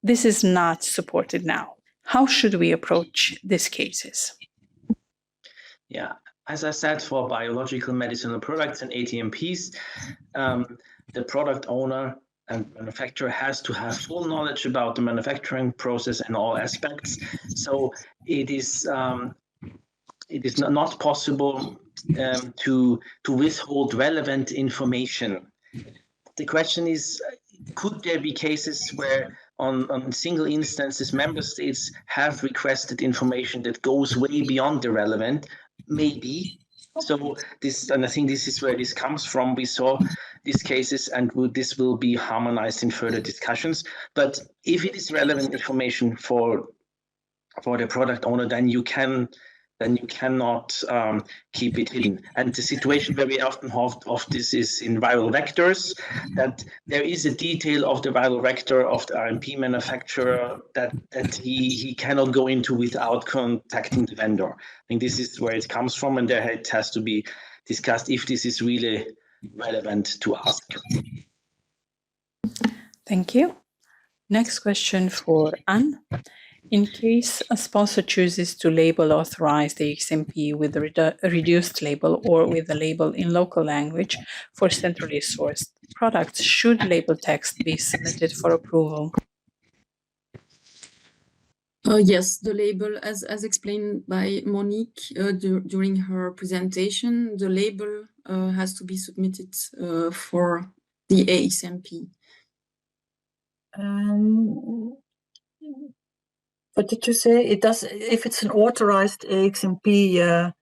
this is not supported now. How should we approach these cases? Yeah, as I said, for biological medicinal products and ATMPs, the product owner and manufacturer has to have full knowledge about the manufacturing process and all aspects. So it is not possible to withhold relevant information. The question is, could there be cases where on single instances, member states have requested information that goes way beyond the relevant? Maybe. So and I think this is where this comes from. We saw these cases, and this will be harmonized in further discussions. But if it is relevant information for the product owner, then you can then you cannot keep it hidden. And the situation where we often have of this is in viral vectors, that there is a detail of the viral vector of the IMP manufacturer that he cannot go into without contacting the vendor. I think this is where it comes from, and there it has to be discussed if this is really relevant to ask. Thank you. Next question for Anne. In case a sponsor chooses to label authorized AxMP with a reduced label or with a label in local language for centrally sourced products, should label text be submitted for approval? Yes, the label, as explained by Monique during her presentation, the label has to be submitted for the AxMP. What did you say? It does if it's an authorized AxMP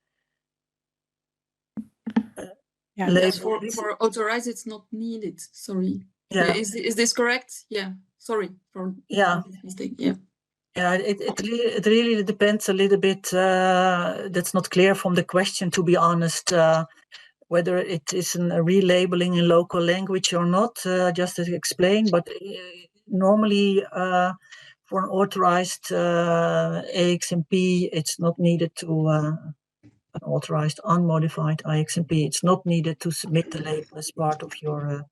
label. For authorized, it's not needed. Sorry. Yeah. Is this correct? Yeah. Sorry for this mistake. Yeah. Yeah, it really depends a little bit. That's not clear from the question, to be honest, whether it is a relabeling in local language or not, just to explain. But normally, for an authorized AxMP, it's not needed to, an authorized unmodified AxMP, it's not needed to submit the label as part of your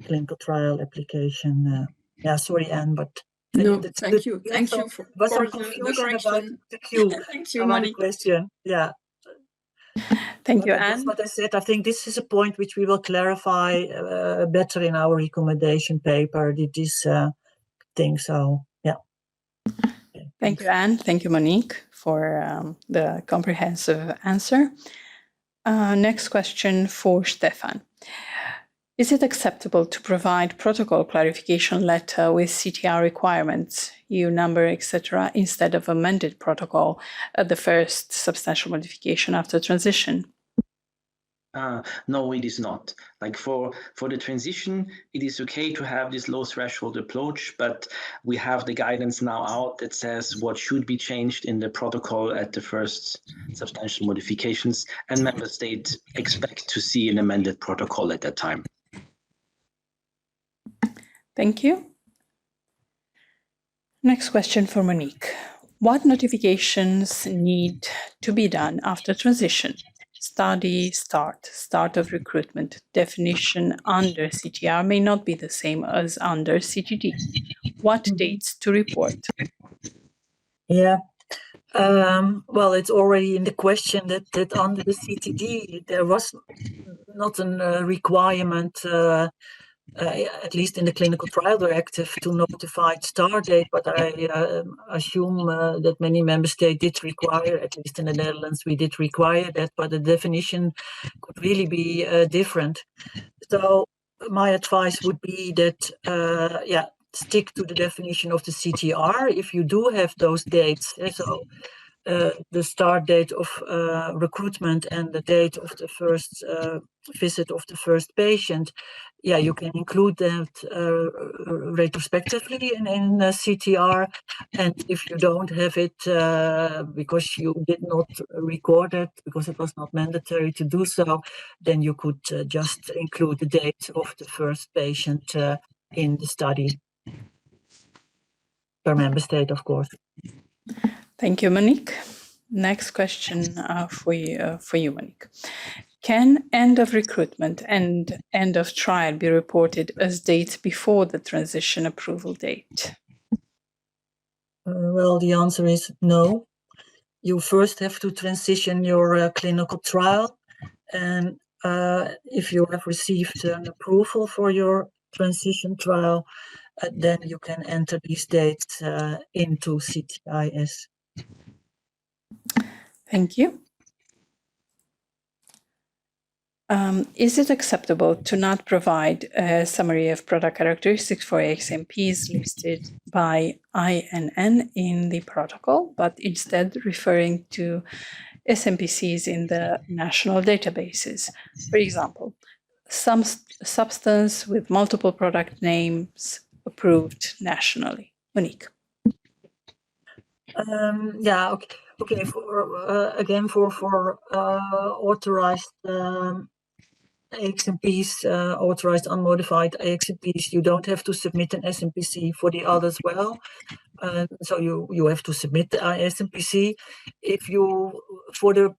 clinical trial application. Yeah, sorry, Anne, but no, thank you. Thank you for some the confusion correction. about the Q. Thank you, about the Monique. question. Yeah. Thank you, Anne. That's what I said. I think this is a point which we will clarify better in our recommendation paper, this thing. So, yeah. Okay, Thank you, Anne. Thank you, Monique, for the comprehensive answer. Next question for Stefan. Is it acceptable to provide protocol clarification letter with CTR requirements, EU number, etc., instead of amended protocol at the first substantial modification after transition? No, it is not. Like for the transition, it is okay to have this low threshold approach, but we have the guidance now out that says what should be changed in the protocol at the first substantial modifications, and member states expect to see an amended protocol at that time. Thank you. Next question for Monique. What notifications need to be done after transition? Study start of recruitment. Definition under CTR may not be the same as under CTD. What dates to report? Yeah. Well, it's already in the question that under the CTD, there was not a requirement, at least in the clinical trial directive, to notify start date, but I assume that many member states did require, at least in the Netherlands, we did require that, but the definition could really be different. So my advice would be that, stick to the definition of the CTR if you do have those dates. So the start date of recruitment and the date of the first visit of the first patient, you can include that retrospectively in CTR. And if you don't have it because you did not record it, because it was not mandatory to do so, then you could just include the date of the first patient in the study, per member state, of course. Thank you, Monique. Next question for you, Monique. Can end of recruitment and end of trial be reported as dates before the transition approval date? Well, the answer is no. You first have to transition your clinical trial. And if you have received an approval for your transition trial, then you can enter these dates into CTIS. Thank you. Is it acceptable to not provide a summary of product characteristics for AxMPs listed by INN in the protocol, but instead referring to SMPCs in the national databases? For example, some substance with multiple product names approved nationally. Monique. Okay. Okay, again for authorized AxMPs, authorized unmodified AxMPs, you don't have to submit an SMPC. For the others, well, so you have to submit the SMPC. If you for the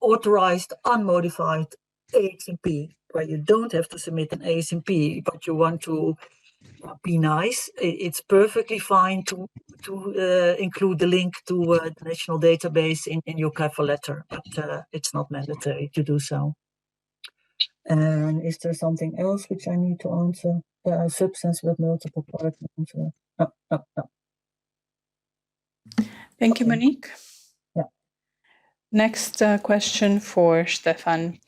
authorized unmodified AxMP, where you don't have to submit an ASMP, but you want to be nice, it's perfectly fine to include the link to the national database in your cover letter, but it's not mandatory to do so. And is there something else which I need to answer? Substance with multiple partners. No. Thank you, Monique. Yeah. Next question for Stefan.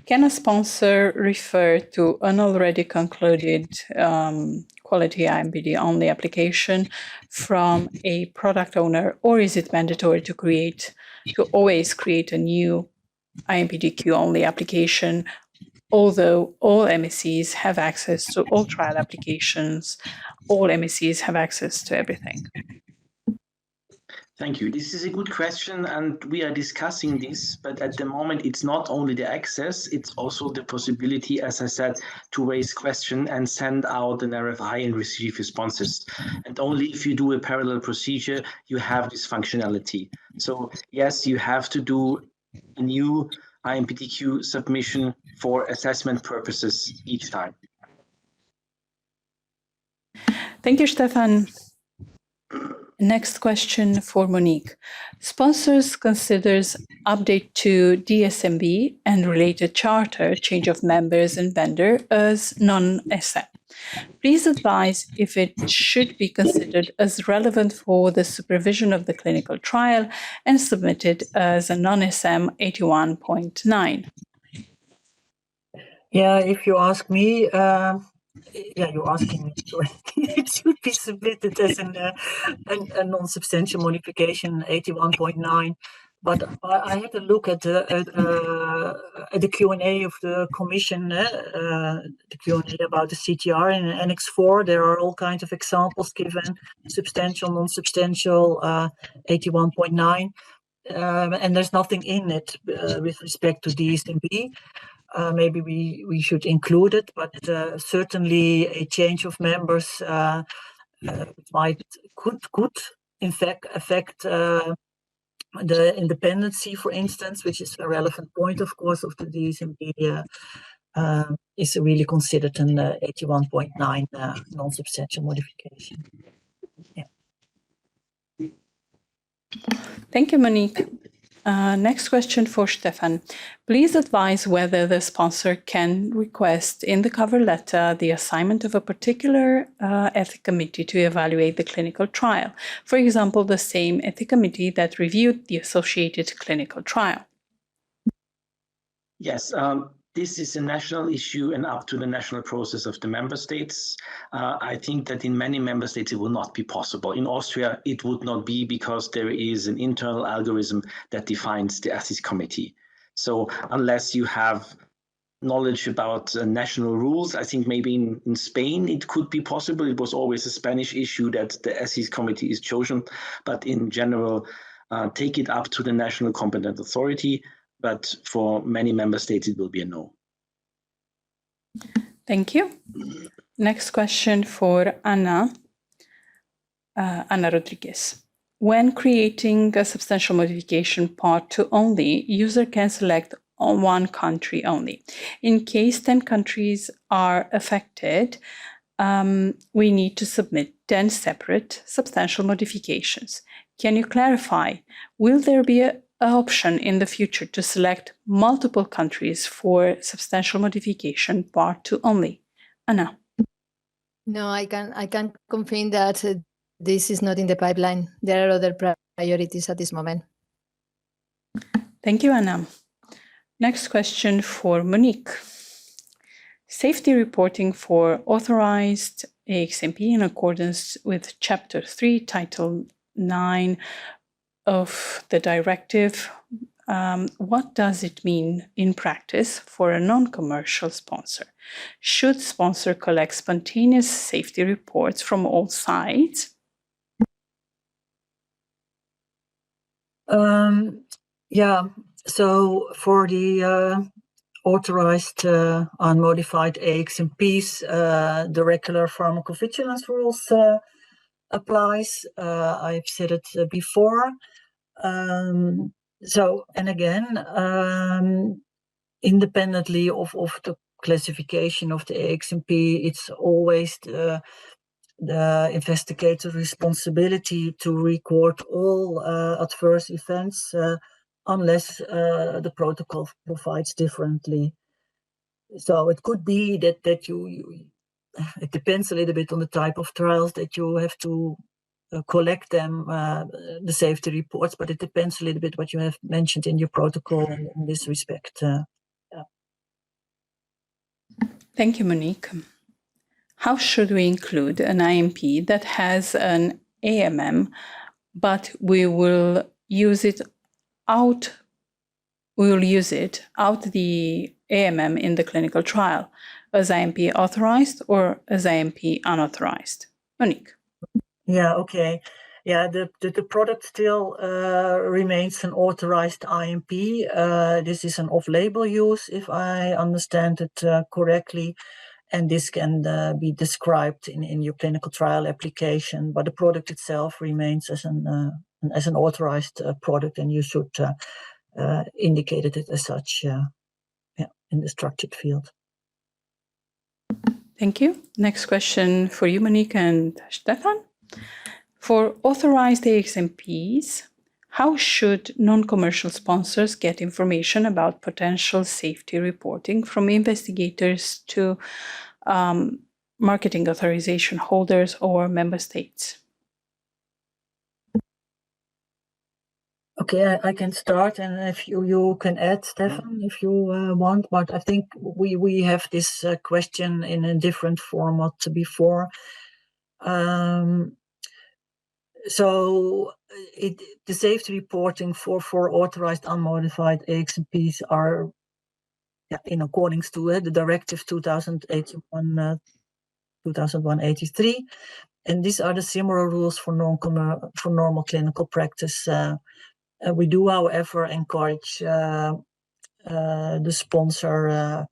Can a sponsor refer to an already concluded quality IMPD only application from a product owner, or is it mandatory to always create a new IMPD-Q only application, although all MSCs have access to all trial applications, all MSCs have access to everything? Thank you. This is a good question, and we are discussing this, but at the moment, it's not only the access, it's also the possibility, as I said, to raise question and send out an RFI and receive responses. And only if you do a parallel procedure, you have this functionality. So yes, you have to do a new IMPD-Q submission for assessment purposes each time. Thank you, Stefan. Next question for Monique. Sponsors considers update to DSMB and related charter, change of members and vendor as non-SM. Please advise if it should be considered as relevant for the supervision of the clinical trial and submitted as a non-SM 81.9. Yeah, if you ask me, you're asking me. It should be submitted as a non-substantial modification, 81.9. But I had a look at the Q&A of the commission, the Q&A about the CTR in Annex 4. There are all kinds of examples given, substantial, non-substantial, 81.9. And there's nothing in it with respect to DSMB. Maybe we should include it, but certainly a change of members could in fact affect the independency, for instance, which is a relevant point, of course, of the DSMB. Is really considered an 81.9 non-substantial modification. Yeah. Thank you, Monique. Next question for Stefan. Please advise whether the sponsor can request in the cover letter the assignment of a particular ethics committee to evaluate the clinical trial. For example, the same ethics committee that reviewed the associated clinical trial. Yes, this is a national issue and up to the national process of the member states. I think that in many member states it will not be possible. In Austria, it would not be because there is an internal algorithm that defines the ethics committee. So unless you have knowledge about national rules, I think maybe in Spain it could be possible. It was always a Spanish issue that the ethics committee is chosen, but in general, take it up to the national competent authority. But for many member states, it will be a no. Thank you. Next question for Anna Rodriguez. When creating a substantial modification part 2 only, user can select on one country only. In case 10 countries are affected, we need to submit 10 separate substantial modifications. Can you clarify, will there be an option in the future to select multiple countries for substantial modification part 2 only? Anna. No, I can confirm that this is not in the pipeline. There are other priorities at this moment. Thank you, Anna. Next question for Monique. Safety reporting for authorized AxMP in accordance with Chapter 3, Title 9 of the directive. What does it mean in practice for a non-commercial sponsor? Should sponsor collect spontaneous safety reports from all sides? Yeah, so for the authorized unmodified AxMPs, the regular pharmacovigilance rules applies. I've said it before. So, and again, independently of the classification of the AxMP, it's always the investigator's responsibility to record all adverse events unless the protocol provides differently. So it could be that you it depends a little bit on the type of trials that you have to collect them, the safety reports, but it depends a little bit what you have mentioned in your protocol in this respect. Yeah. Thank you, Monique. How should we include an IMP that has an AMM, but we will use it out the AMM in the clinical trial as IMP authorized or as IMP unauthorized? Monique. Yeah, okay. Yeah, the product still remains an authorized IMP. This is an off-label use, if I understand it correctly, and this can be described in your clinical trial application. But the product itself remains as an authorized product, and you should indicate it as such in the structured field. Thank you. Next question for you, Monique and Stefan. For authorized AxMPs, how should non-commercial sponsors get information about potential safety reporting from investigators to marketing authorization holders or member states? Okay, I can start, and if you can add, Stefan, if you want. But I think we have this question in a different format before. So the safety reporting for authorized unmodified AxMPs are in accordance to the Directive 2001/83, and these are the similar rules for normal clinical practice. We do, however, encourage the sponsor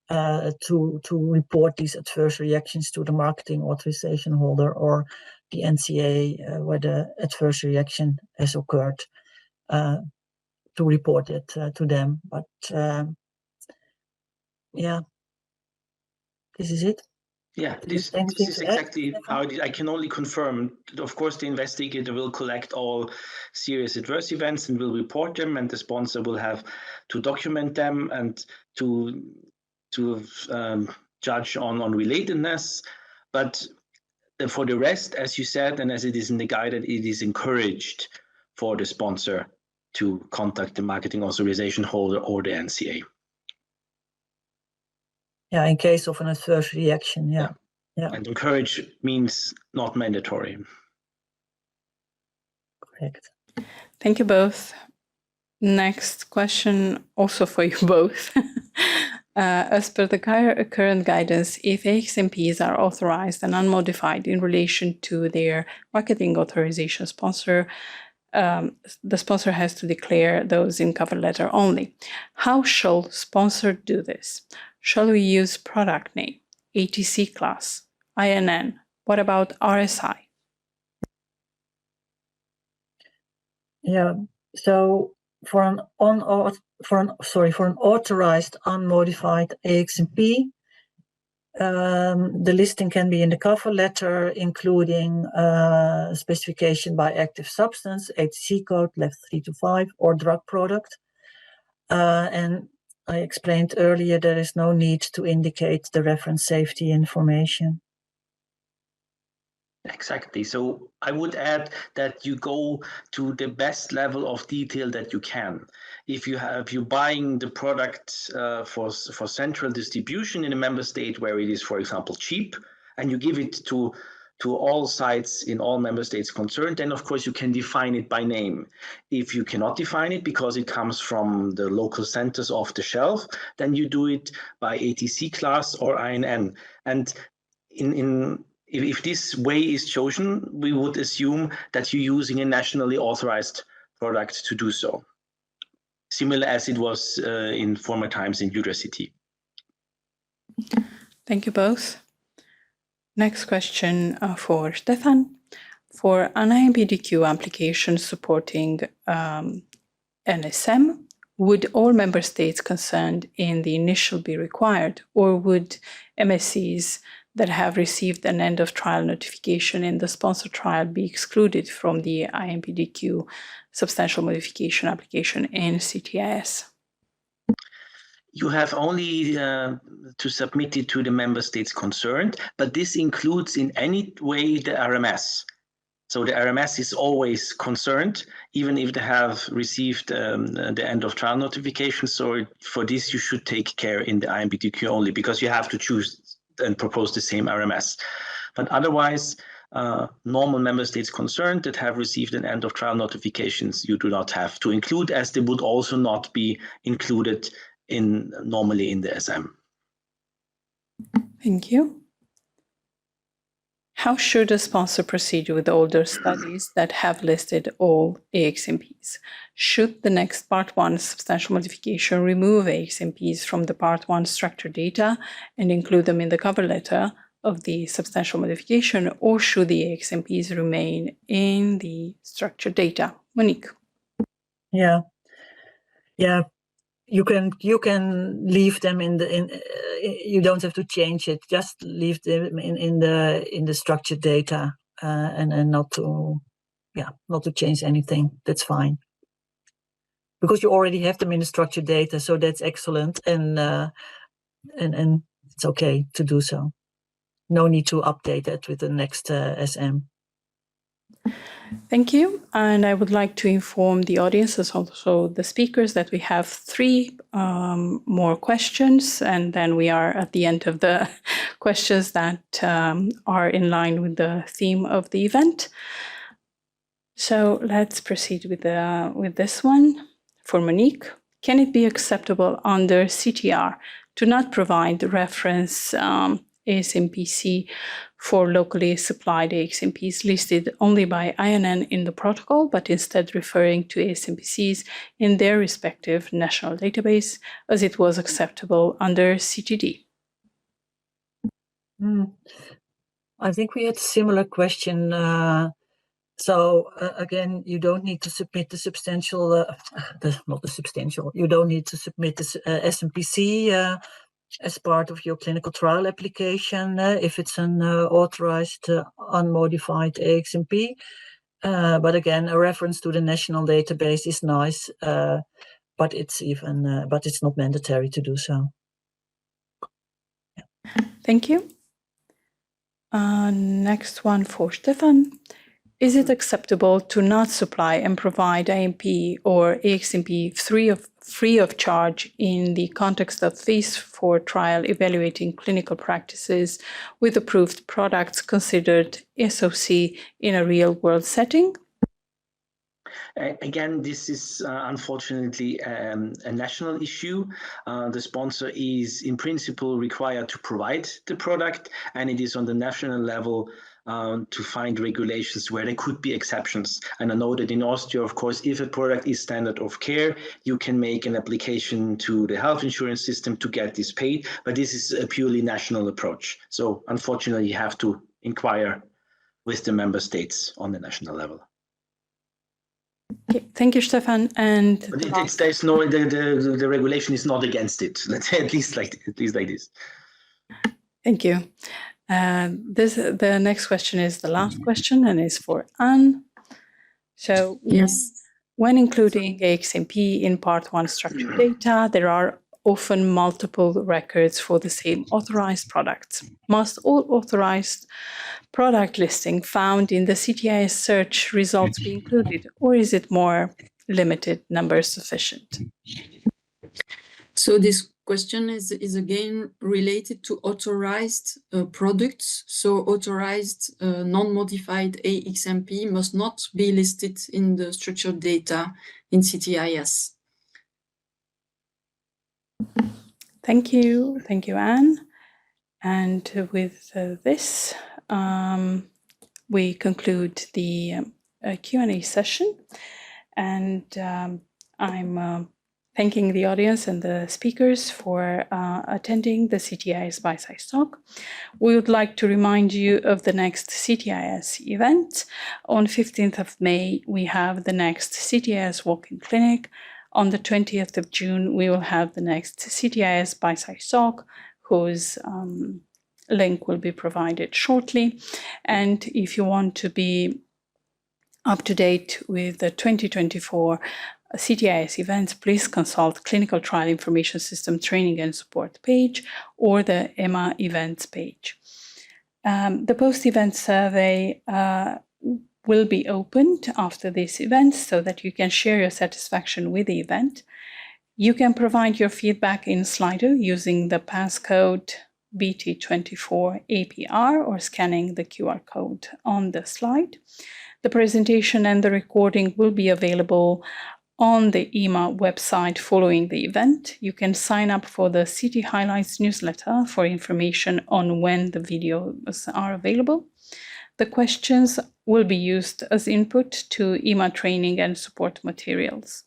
to report these adverse reactions to the marketing authorization holder or the NCA where the adverse reaction has occurred, to report it to them. But yeah, this is it. Yeah, this is exactly how I can only confirm. Of course, the investigator will collect all serious adverse events and will report them, and the sponsor will have to document them and to judge on relatedness. But for the rest, as you said, and as it is in the guide, it is encouraged for the sponsor to contact the marketing authorization holder or the NCA. Yeah, in case of an adverse reaction, yeah. And encourage means not mandatory. Correct. Thank you both. Next question, also for you both. As per the current guidance, if AxMPs are authorized and unmodified in relation to their marketing authorization sponsor, the sponsor has to declare those in cover letter only. How shall sponsor do this? Shall we use product name, ATC class, INN? What about RSI? Yeah. So for an authorized unmodified AxMP, the listing can be in the cover letter, including specification by active substance, ATC code, left 3 to 5, or drug product. And I explained earlier there is no need to indicate the reference safety information. Exactly. So I would add that you go to the best level of detail that you can. If you're buying the product for central distribution in a member state where it is, for example, cheap, and you give it to all sites in all member states concerned, then of course you can define it by name. If you cannot define it because it comes from the local centers off the shelf, then you do it by ATC class or INN. And if this way is chosen, we would assume that you're using a nationally authorized product to do so. similar as it was in former times in EudraCT. Thank you both. Next question for Stefan. For an IMPD-Q application supporting NSM, would all member states concerned in the initial be required, or would MSCs that have received an end of trial notification in the sponsor trial be excluded from the IMPD-Q substantial modification application in CTIS? You have only to submit it to the member states concerned, but this includes in any way the RMS. So the RMS is always concerned, even if they have received the end of trial notification. So for this, you should take care in the IMPD-Q only, because you have to choose and propose the same RMS. But otherwise, normal member states concerned that have received an end of trial notifications, you do not have to include, as they would also not be included normally in the SM. Thank you. How should a sponsor proceed with older studies that have listed all AxMPs? Should the next Part 1 substantial modification remove AxMPs from the Part 1 structured data and include them in the cover letter of the substantial modification, or should the AxMPs remain in the structured data? Monique. Yeah. You can leave them you don't have to change it. Just leave them in the structured data and not to change anything. That's fine, because you already have them in the structured data, so that's excellent, and it's okay to do so. No need to update it with the next SM. Thank you. And I would like to inform the audience, as also the speakers, that we have 3 more questions, and then we are at the end of the questions that are in line with the theme of the event. So let's proceed with this one. For Monique, can it be acceptable under CTR to not provide the reference AxMPC for locally supplied AxMPs listed only by INN in the protocol, but instead referring to AxMPCs in their respective national database, as it was acceptable under CTD? I think we had a similar question. Again, you don't need to submit the substantial, you don't need to submit the SMPC as part of your clinical trial application if it's an authorized unmodified AxMP. But again, a reference to the national database is nice, but it's not mandatory to do so. Yeah. Thank you. Next one for Stefan. Is it acceptable to not supply and provide IMP or AxMP free of charge in the context of phase 4 trial evaluating clinical practices with approved products considered SOC in a real-world setting? Again, this is unfortunately a national issue. The sponsor is in principle required to provide the product, and it is on the national level to find regulations where there could be exceptions. And I know that in Austria, of course, if a product is standard of care, you can make an application to the health insurance system to get this paid, but this is a purely national approach. So unfortunately, you have to inquire with the member states on the national level. Okay, thank you, Stefan. And there's no the regulation is not against it. Let's say at least like this. Thank you. The next question is the last question and is for Anne. So Yes. When including AxMP in Part 1 structured data, there are often multiple records for the same authorized products. Must all authorized product listing found in the CTIS search results be included, or is it more limited number sufficient? So this question is again related to authorized products. So authorized non-modified AxMP must not be listed in the structured data in CTIS. Thank you, Anne. And with this, we conclude the Q&A session. And I'm thanking the audience and the speakers for attending the CTIS Bitesize talk. We would like to remind you of the next CTIS event. On 15th of May, we have the next CTIS walk-in clinic. On the 20th of June, we will have the next CTIS Bitesize talk, whose link will be provided shortly. And if you want to be up to date with the 2024 CTIS events, please consult Clinical Trial Information System Training and Support page or the EMA events page. The post-event survey will be opened after this event so that you can share your satisfaction with the event. You can provide your feedback in Slido using the passcode BT24APR or scanning the QR code on the slide. The presentation and the recording will be available on the EMA website following the event. You can sign up for the CT Highlights newsletter for information on when the videos are available. The questions will be used as input to EMA training and support materials.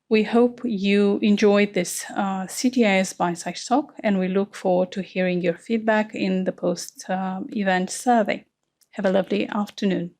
We hope you enjoyed this CTIS Bitesize talk, and we look forward to hearing your feedback in the post-event survey. Have a lovely afternoon.